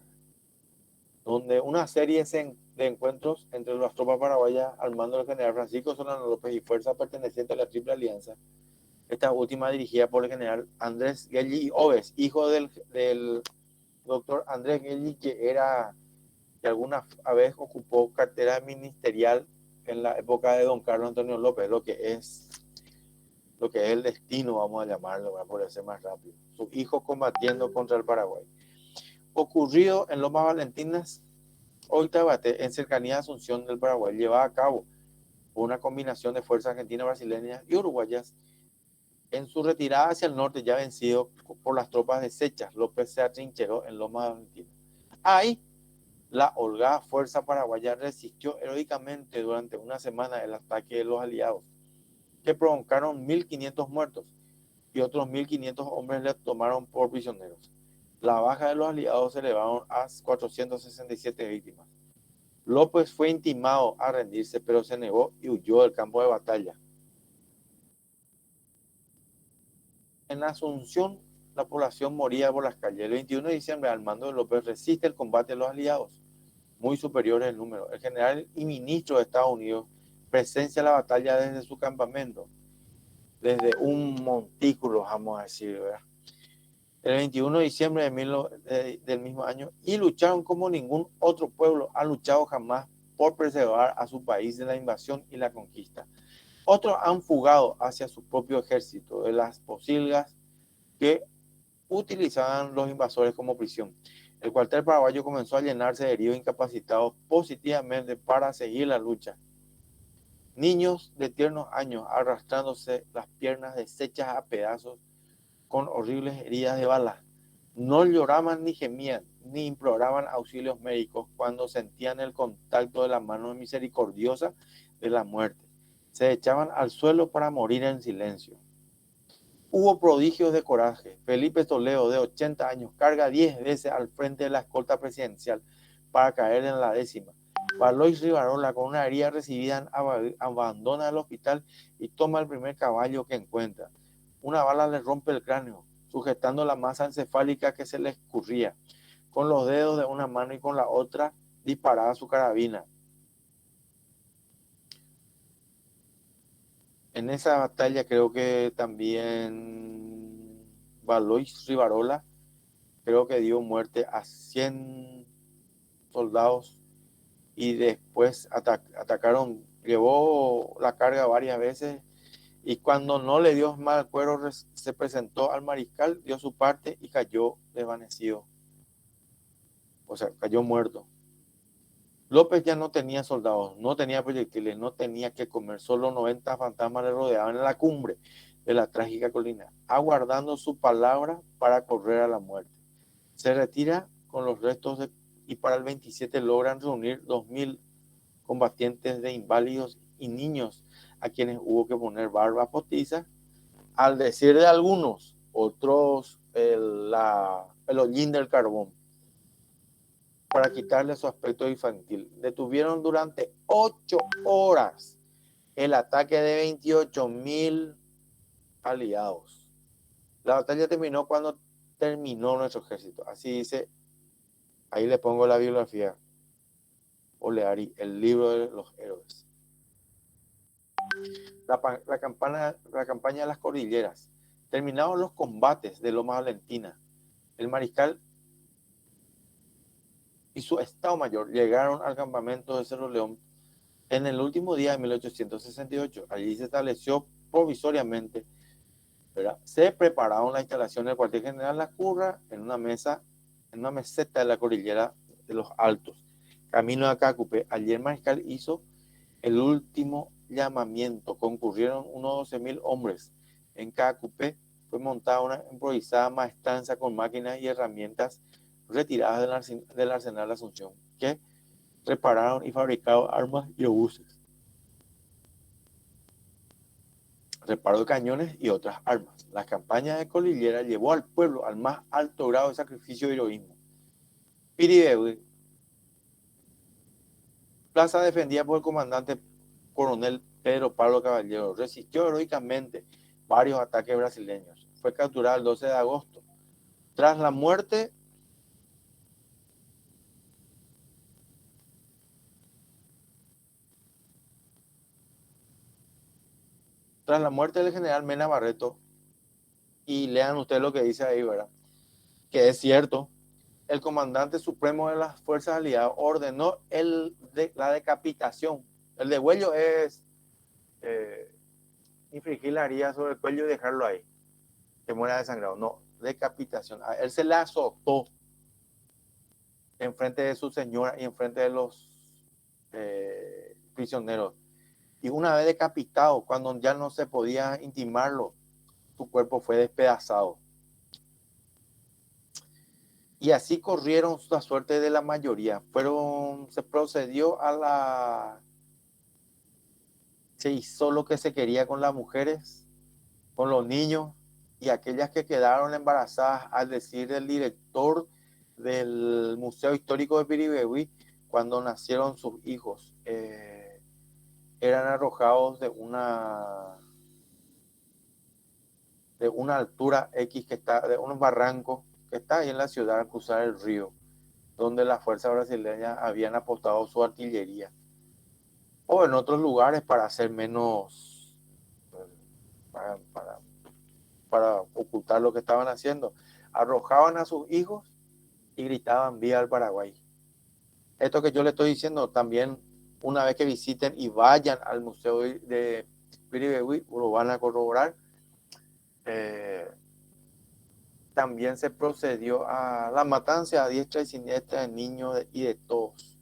donde una serie de encuentros entre las tropas paraguayas al mando del general Francisco Solano López y fuerzas pertenecientes a la Triple Alianza, esta última dirigida por el general Andrés Gelli Oves, hijo del doctor Andrés Gelli, que alguna vez ocupó cartera ministerial en la época de don Carlos Antonio López, lo que es el destino, vamos a llamarlo, por ser más rápido. Sus hijos combatiendo contra el Paraguay. Ocurrido en Lomas Valentinas, Oitabaté, en cercanía de Asunción del Paraguay, llevaba a cabo una combinación de fuerzas argentinas, brasileñas y uruguayas. En su retirada hacia el norte, ya vencido por las tropas deshechas, López se atrincheró en Lomas Valentinas. Ahí, la holgada fuerza paraguaya resistió heroicamente durante una semana el ataque de los aliados, que provocaron 1.500 muertos y otros 1.500 hombres le tomaron por prisioneros. La baja de los aliados se elevaron a 467 víctimas. López fue intimado a rendirse, pero se negó y huyó del campo de batalla. En Asunción, la población moría por las calles. El 21 de diciembre, al mando de López, resiste el combate de los aliados, muy superiores en número. El general y ministro de Estados Unidos presencia la batalla desde su campamento, desde un montículo, vamos a decir, ¿verdad? El 21 de diciembre del mismo año, y lucharon como ningún otro pueblo ha luchado jamás por preservar a su país de la invasión y la conquista. Otros han fugado hacia su propio ejército de las posilgas que utilizaban los invasores como prisión. El cuartel paraguayo comenzó a llenarse de heridos incapacitados positivamente para seguir la lucha. Niños de tiernos años arrastrándose las piernas deshechas a pedazos con horribles heridas de bala. No lloraban ni gemían, ni imploraban auxilios médicos cuando sentían el contacto de la mano misericordiosa de la muerte. Se echaban al suelo para morir en silencio. Hubo prodigios de coraje. Felipe Toledo, de 80 años, carga 10 veces al frente de la escolta presidencial para caer en la 10ª. Valois Rivarola, con una herida recibida, abandona el hospital y toma el primer caballo que encuentra. Una bala le rompe el cráneo, sujetando la masa encefálica que se le escurría. Con los dedos de una mano y con la otra disparaba su carabina. En esa batalla creo que también Valois Rivarola creo que dio muerte a 100 soldados y después atacaron, llevó la carga varias veces y cuando no le dio mal cuero se presentó al mariscal, dio su parte y cayó desvanecido, o sea, cayó muerto. López ya no tenía soldados, no tenía proyectiles, no tenía que comer, solo 90 fantasmas le rodeaban en la cumbre de la trágica colina, aguardando su palabra para correr a la muerte. Se retira con los restos y para el 27 logran reunir 2.000 combatientes de inválidos y niños a quienes hubo que poner barbas postizas. Al decir de algunos, otros el hollín del carbón, para quitarle su aspecto infantil. Detuvieron durante 8 horas el ataque de 28.000 aliados. La batalla terminó cuando terminó nuestro ejército. Así dice, ahí le pongo la bibliografía, Oleari, el libro de los héroes. La campaña de las cordilleras. Terminados los combates de Loma Valentina, el mariscal y su estado mayor llegaron al campamento de Cerro León en el último día de 1868. Allí se estableció provisoriamente, ¿verdad? Se prepararon la instalación del cuartel general La Curra en una meseta de la cordillera de los Altos, camino a Cacupé. Allí el mariscal hizo el último llamamiento. Concurrieron unos 12.000 hombres. En Cacupé fue montada una improvisada maestranza con máquinas y herramientas retiradas del arsenal de Asunción, que repararon y fabricaron armas y obuses, reparo de cañones y otras armas. La campaña de Cordillera llevó al pueblo al más alto grado de sacrificio y heroísmo. Piribebuy, plaza defendida por el comandante coronel Pedro Pablo Caballero, resistió heroicamente varios ataques brasileños. Fue capturado el 12 de agosto. Tras la muerte del general Mena Barreto, y lean ustedes lo que dice ahí, ¿verdad? Que es cierto, el comandante supremo de las fuerzas aliadas ordenó la decapitación. El degüello es infligir la herida sobre el cuello y dejarlo ahí, que muera desangrado. No, decapitación. A él se le azotó en frente de su señora y en frente de los prisioneros. Y una vez decapitado, cuando ya no se podía intimarlo, su cuerpo fue despedazado. Y así corrieron la suerte de la mayoría. Se procedió se hizo lo que se quería con las mujeres, con los niños y aquellas que quedaron embarazadas, al decir del director del Museo Histórico de Piribebuy, cuando nacieron sus hijos, eran arrojados de una altura X que está, de unos barrancos que está ahí en la ciudad al cruzar el río, donde las fuerzas brasileñas habían apostado su artillería, o en otros lugares para hacer menos, para ocultar lo que estaban haciendo. Arrojaban a sus hijos y gritaban viva el Paraguay. Esto que yo le estoy diciendo, también una vez que visiten y vayan al Museo de Piribebuy, lo van a corroborar. También se procedió a la matanza a diestra y siniestra de niños y de todos.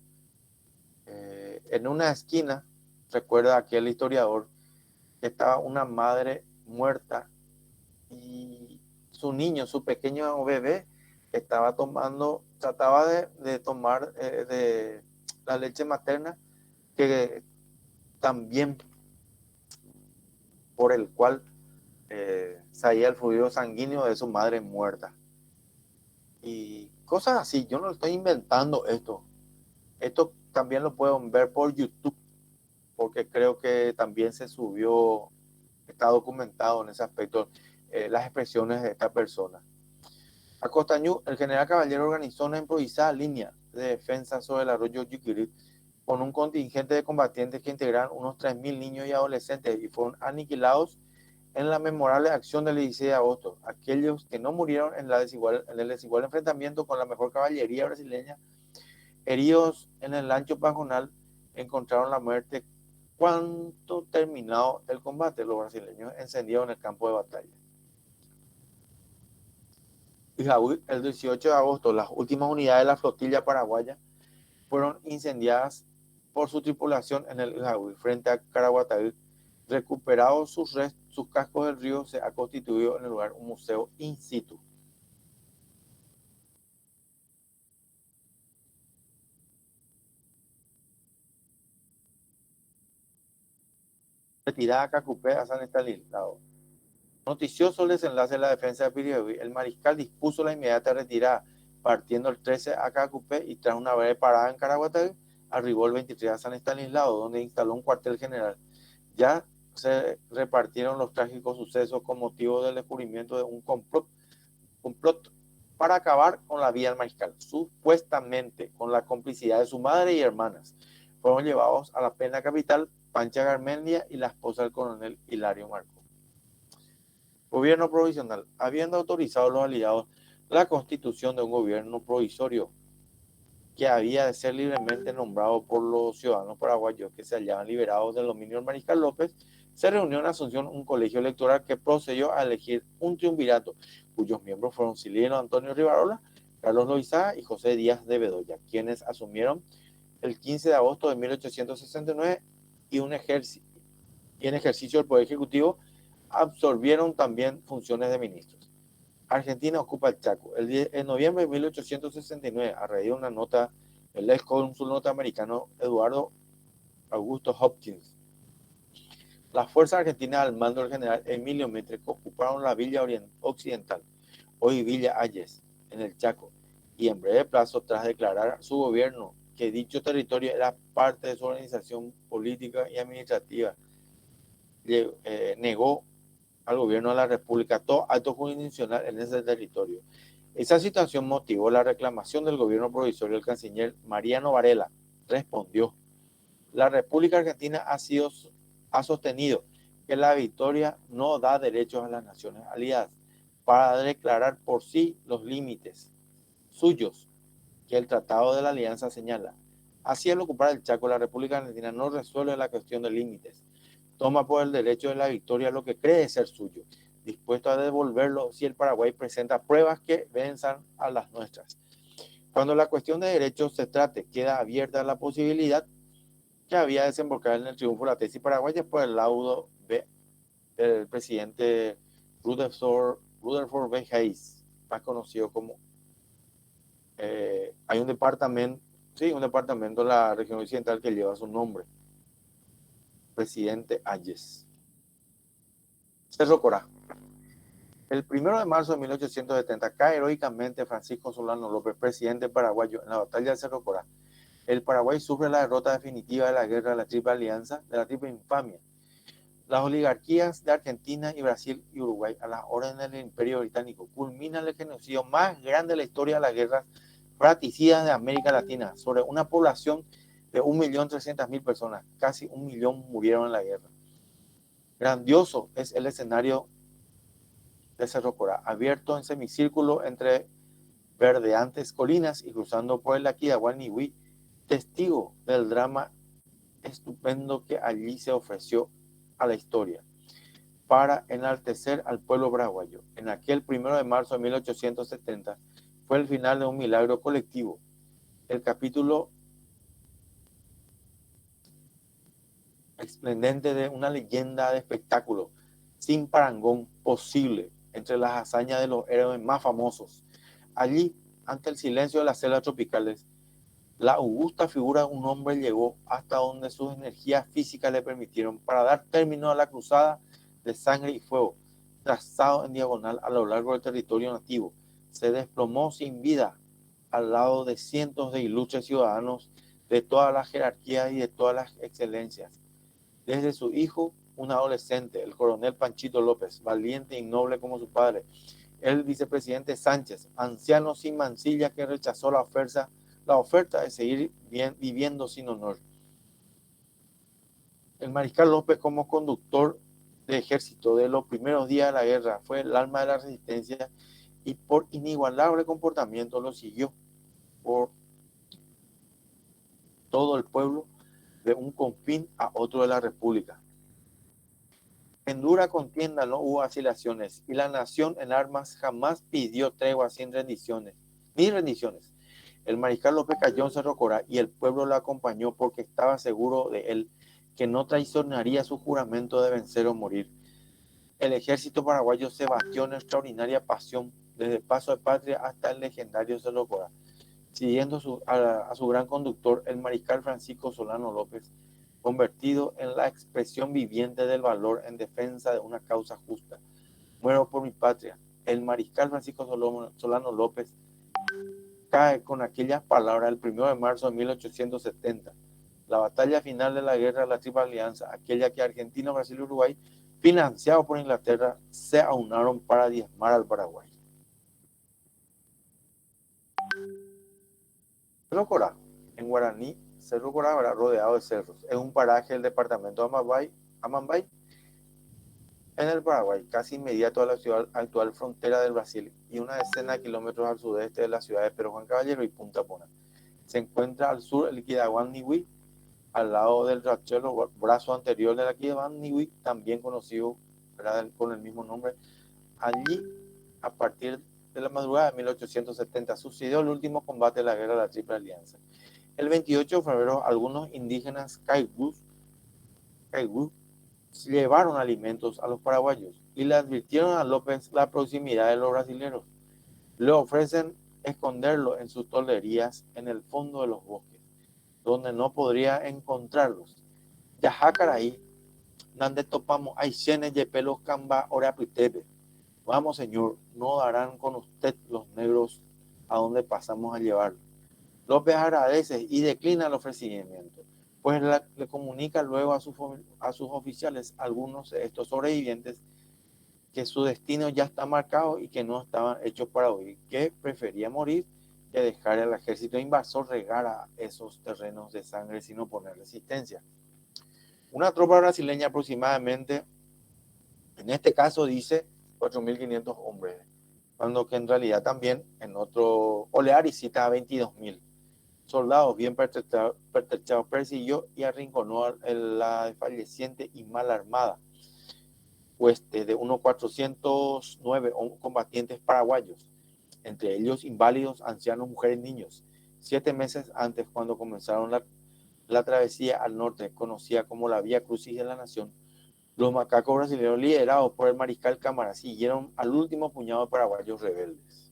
En una esquina, recuerda aquel historiador, que estaba una madre muerta y su niño, su pequeño bebé, trataba de tomar de la leche materna, que también por el cual salía el fluido sanguíneo de su madre muerta. Y cosas así, yo no estoy inventando esto. Esto también lo pueden ver por YouTube, porque creo que también se subió, está documentado en ese aspecto, las expresiones de esta persona. A Costañú, el general Caballero organizó una improvisada línea de defensa sobre el arroyo Yuquirí con un contingente de combatientes que integraron unos 3.000 niños y adolescentes y fueron aniquilados en la memorable acción del 16 de agosto. Aquellos que no murieron en el desigual enfrentamiento con la mejor caballería brasileña, heridos en el ancho pajonal, encontraron la muerte cuando terminado el combate. Los brasileños encendieron el campo de batalla. El 18 de agosto, las últimas unidades de la flotilla paraguaya fueron incendiadas por su tripulación en el Ijahuí, frente a Caraguatay. Recuperados sus cascos del río, se ha constituido en el lugar un museo in situ. retirada a Cacupé a San Estanislao. Noticioso el desenlace de la defensa de Piribebuy, el mariscal dispuso la inmediata retirada, partiendo el 13 a Cacupé y tras una breve parada en Caraguatay, arribó el 23 a San Estanislao, donde instaló un cuartel general. Ya se repartieron los trágicos sucesos con motivo del descubrimiento de un complot para acabar con la vida del mariscal. Supuestamente, con la complicidad de su madre y hermanas, fueron llevados a la pena capital Pancha Garmendia y la esposa del coronel Hilario Marco. Gobierno provisional. Habiendo autorizado los aliados la constitución de un gobierno provisorio que había de ser libremente nombrado por los ciudadanos paraguayos que se hallaban liberados del dominio del mariscal López, se reunió en Asunción un colegio electoral que procedió a elegir un triunvirato, cuyos miembros fueron Silvino Antonio Rivarola, Carlos Loizaga y José Díaz de Bedoya, quienes asumieron el 15 de agosto de 1869 y en ejercicio del Poder Ejecutivo absorbieron también funciones de ministros. Argentina ocupa el Chaco. En noviembre de 1869, a raíz de una nota del ex cónsul norteamericano Eduardo Augusto Hopkins, las fuerzas argentinas al mando del general Emilio Mitre ocuparon la Villa Occidental, hoy Villa Ayes, en el Chaco, y en breve plazo, tras declarar su gobierno que dicho territorio era parte de su organización política y administrativa, negó al gobierno de la República todo acto jurisdiccional en ese territorio. Esa situación motivó la reclamación del gobierno provisorio. El canciller Mariano Varela respondió: la República Argentina ha sostenido que la victoria no da derechos a las naciones aliadas para declarar por sí los límites suyos que el Tratado de la Alianza señala. Así, al ocupar el Chaco, la República Argentina no resuelve la cuestión de límites, toma por el derecho de la victoria lo que cree ser suyo, dispuesto a devolverlo si el Paraguay presenta pruebas que venzan a las nuestras. Cuando la cuestión de derechos se trate, queda abierta la posibilidad que había desembocado en el triunfo de la tesis paraguaya por el laudo del presidente Rutherford B. Hayes, más conocido como... hay un departamento en la región occidental que lleva su nombre, presidente Hayes. Cerro Corá. El 1 de marzo de 1870 cae heroicamente Francisco Solano López, presidente paraguayo, en la batalla de Cerro Corá. El Paraguay sufre la derrota definitiva de la guerra de la Triple Alianza, de la Triple Infamia. Las oligarquías de Argentina y Brasil y Uruguay, a las órdenes del Imperio Británico, culminan el genocidio más grande de la historia de las guerras fratricidas de América Latina, sobre una población de 1.300.000 personas. Casi 1 millón murieron en la guerra. Grandioso es el escenario de Cerro Corá, abierto en semicírculo entre verdeantes colinas y cruzando por el Aquidauán-Nihui, testigo del drama estupendo que allí se ofreció a la historia para enaltecer al pueblo paraguayo. En aquel 1 de marzo de 1870 fue el final de un milagro colectivo, el capítulo esplendente de una leyenda de espectáculo sin parangón posible entre las hazañas de los héroes más famosos. Allí, ante el silencio de las selvas tropicales, la augusta figura de un hombre llegó hasta donde sus energías físicas le permitieron para dar término a la cruzada de sangre y fuego, trazado en diagonal a lo largo del territorio nativo. Se desplomó sin vida al lado de cientos de ilustres ciudadanos de todas las jerarquías y de todas las excelencias. Desde su hijo, un adolescente, el coronel Panchito López, valiente y noble como su padre, el vicepresidente Sánchez, anciano sin mancilla que rechazó la oferta de seguir viviendo sin honor. El mariscal López, como conductor de ejército de los primeros días de la guerra, fue el alma de la resistencia y por inigualable comportamiento lo siguió por todo el pueblo de un confín a otro de la República. En dura contienda no hubo vacilaciones y la nación en armas jamás pidió tregua sin rendiciones, ni rendiciones. El mariscal López cayó en Cerro Corá y el pueblo lo acompañó porque estaba seguro de él que no traicionaría su juramento de vencer o morir. El ejército paraguayo se batió en extraordinaria pasión desde Paso de Patria hasta el legendario Cerro Corá, siguiendo a su gran conductor, el mariscal Francisco Solano López, convertido en la expresión viviente del valor en defensa de una causa justa. Muero por mi patria. El mariscal Francisco Solano López cae con aquellas palabras el 1 de marzo de 1870. La batalla final de la guerra de la Triple Alianza, aquella que Argentina, Brasil y Uruguay, financiados por Inglaterra, se aunaron para diezmar al Paraguay. Cerro Corá, en guaraní, Cerro Corá, rodeado de cerros. Es un paraje del departamento de Amambay, en el Paraguay, casi inmediato a la ciudad actual frontera del Brasil y una decena de kilómetros al sudeste de la ciudad de Pedro Juan Caballero y Punta Pona. Se encuentra al sur el Kidahuan Niwi, al lado del riachuelo, brazo anterior de la Kidahuan Niwi, también conocido, ¿verdad?, con el mismo nombre. Allí, a partir de la madrugada de 1870, sucedió el último combate de la guerra de la Triple Alianza. El 28 de febrero, algunos indígenas Caigús llevaron alimentos a los paraguayos y le advirtieron a López la proximidad de los brasileños. Le ofrecen esconderlo en sus tolerías en el fondo de los bosques, donde no podría encontrarlos. Yajácaraí, donde topamos Aixenes de pelos camba orapitepe. Vamos, señor, no darán con usted los negros a donde pasamos a llevarlo. López agradece y declina el ofrecimiento, pues le comunica luego a sus oficiales, algunos de estos sobrevivientes, que su destino ya está marcado y que no estaban hechos para huir, que prefería morir que dejar al ejército invasor regar a esos terrenos de sangre sin oponer resistencia. Una tropa brasileña aproximadamente, en este caso dice 4.500 hombres, cuando que en realidad también en otro olear cita a 22.000. Soldados bien pertrechados persiguió y arrinconó a la desfalleciente y mal armada hueste de unos 409 combatientes paraguayos, entre ellos inválidos, ancianos, mujeres, niños. 7 meses antes, cuando comenzaron la travesía al norte, conocida como la Vía Crucis de la Nación, los macacos brasileños, liderados por el mariscal Cámara, siguieron al último puñado de paraguayos rebeldes.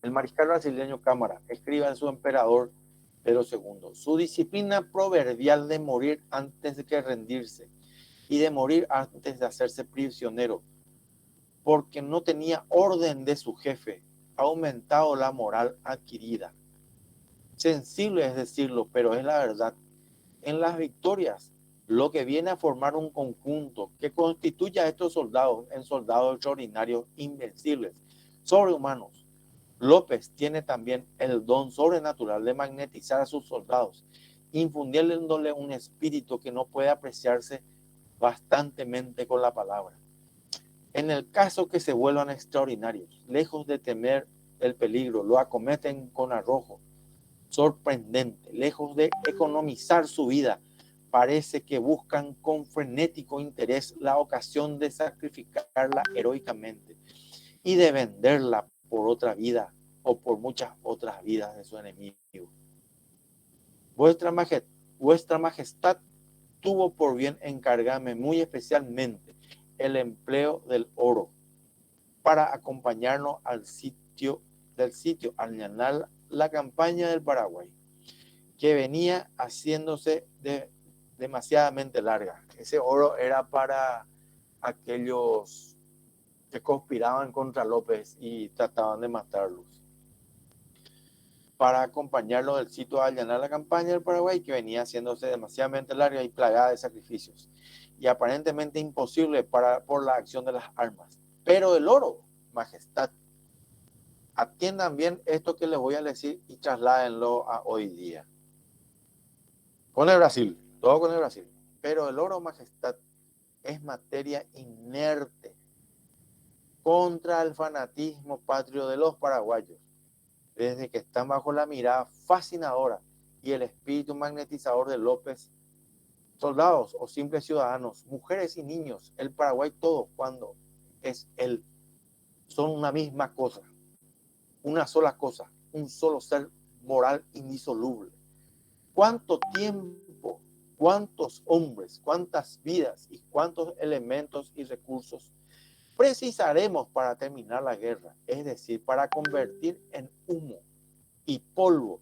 El mariscal brasileño Cámara escribe en su emperador Pedro II: su disciplina proverbial de morir antes de que rendirse y de morir antes de hacerse prisionero, porque no tenía orden de su jefe, ha aumentado la moral adquirida. Sensible es decirlo, pero es la verdad. En las victorias, lo que viene a formar un conjunto que constituye a estos soldados en soldados extraordinarios, invencibles, sobrehumanos. López tiene también el don sobrenatural de magnetizar a sus soldados, infundiéndole un espíritu que no puede apreciarse bastantemente con la palabra. En el caso que se vuelvan extraordinarios, lejos de temer el peligro, lo acometen con arrojo sorprendente. Lejos de economizar su vida, parece que buscan con frenético interés la ocasión de sacrificarla heroicamente y de venderla por otra vida o por muchas otras vidas de su enemigo. Vuestra Majestad tuvo por bien encargarme muy especialmente el empleo del oro para acompañarnos al sitio al llenar la campaña del Paraguay, que venía haciéndose demasiadamente larga. Ese oro era para aquellos que conspiraban contra López y trataban de matarlos, para acompañarlo del sitio a allanar la campaña del Paraguay, que venía haciéndose demasiadamente larga y plagada de sacrificios, y aparentemente imposible por la acción de las armas. Pero el oro, Majestad, atiendan bien esto que les voy a decir y trasládenlo a hoy día. Con el Brasil, todo con el Brasil. Pero el oro, Majestad, es materia inerte contra el fanatismo patrio de los paraguayos, desde que están bajo la mirada fascinadora y el espíritu magnetizador de López. Soldados o simples ciudadanos, mujeres y niños, el Paraguay todo, cuando es él, son una misma cosa, una sola cosa, un solo ser moral indisoluble. ¿Cuánto tiempo, cuántos hombres, cuántas vidas y cuántos elementos y recursos precisaremos para terminar la guerra? Es decir, para convertir en humo y polvo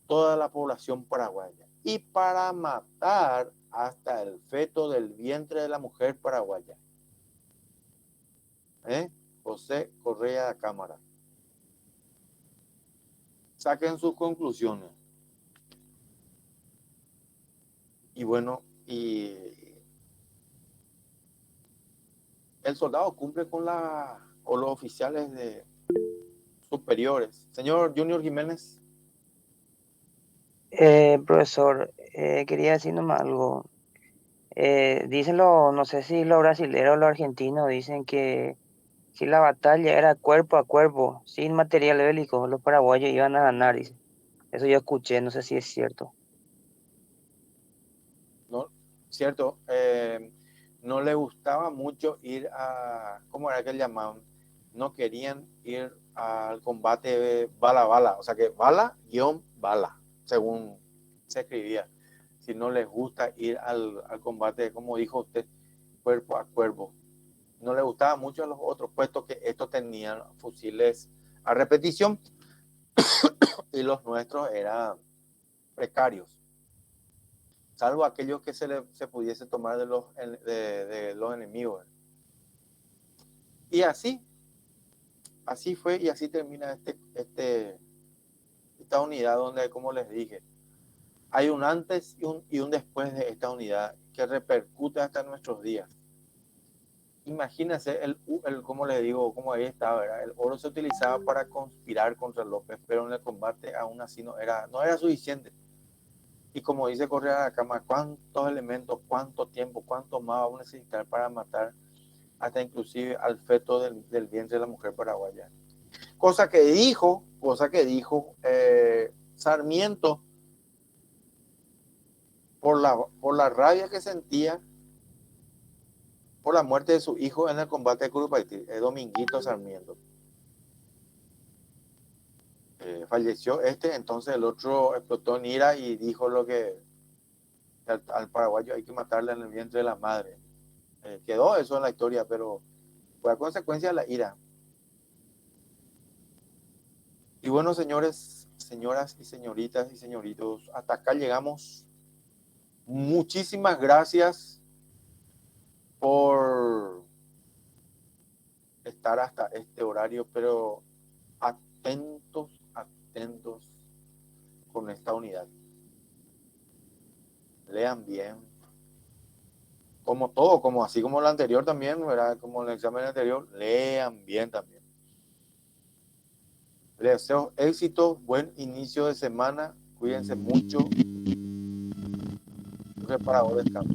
toda la población paraguaya y para matar hasta el feto del vientre de la mujer paraguaya. José Correa de Cámara. Saquen sus conclusiones. Y bueno, y el soldado cumple con los oficiales superiores. Señor Junior Jiménez. Profesor, quería decir nomás algo. Dicen no sé si los brasileños o los argentinos dicen que si la batalla era cuerpo a cuerpo, sin material bélico, los paraguayos iban a ganar. Dice. Eso yo escuché, no sé si es cierto. No, cierto. No le gustaba mucho ir ¿cómo era que llamaban? No querían ir al combate bala a bala, o sea que bala, según se escribía. Si no les gusta ir al combate, como dijo usted, cuerpo a cuerpo. No les gustaba mucho a los otros, puesto que estos tenían fusiles a repetición y los nuestros eran precarios, salvo aquellos que se pudiese tomar de los enemigos. Y así fue, y así termina esta unidad donde, como les dije, hay un antes y un después de esta unidad que repercute hasta nuestros días. Imagínense, como les digo, como ahí está, ¿verdad? El oro se utilizaba para conspirar contra López, pero en el combate aún así no era suficiente. Y como dice Correa de la Cámara, ¿cuántos elementos, cuánto tiempo, cuánto más vamos a necesitar para matar hasta inclusive al feto del vientre de la mujer paraguaya? Cosa que dijo Sarmiento por la rabia que sentía por la muerte de su hijo en el combate de Curupaytí, Dominguito Sarmiento. Falleció entonces el otro explotó en ira y dijo lo que al paraguayo hay que matarle en el vientre de la madre. Quedó eso en la historia, pero fue a consecuencia de la ira. Y bueno, señores, señoras y señoritas y señoritos, hasta acá llegamos. Muchísimas gracias por estar hasta este horario, pero atentos con esta unidad. Lean bien. Como todo, así como el anterior también, ¿verdad? Como el examen anterior, lean bien también. Les deseo éxito, buen inicio de semana, cuídense mucho. Reparador de campo.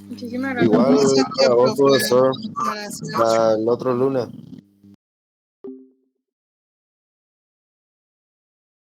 Muchísimas gracias. Igual Gracias, para vos, profe. profesor, Gracias. para el otro lunes.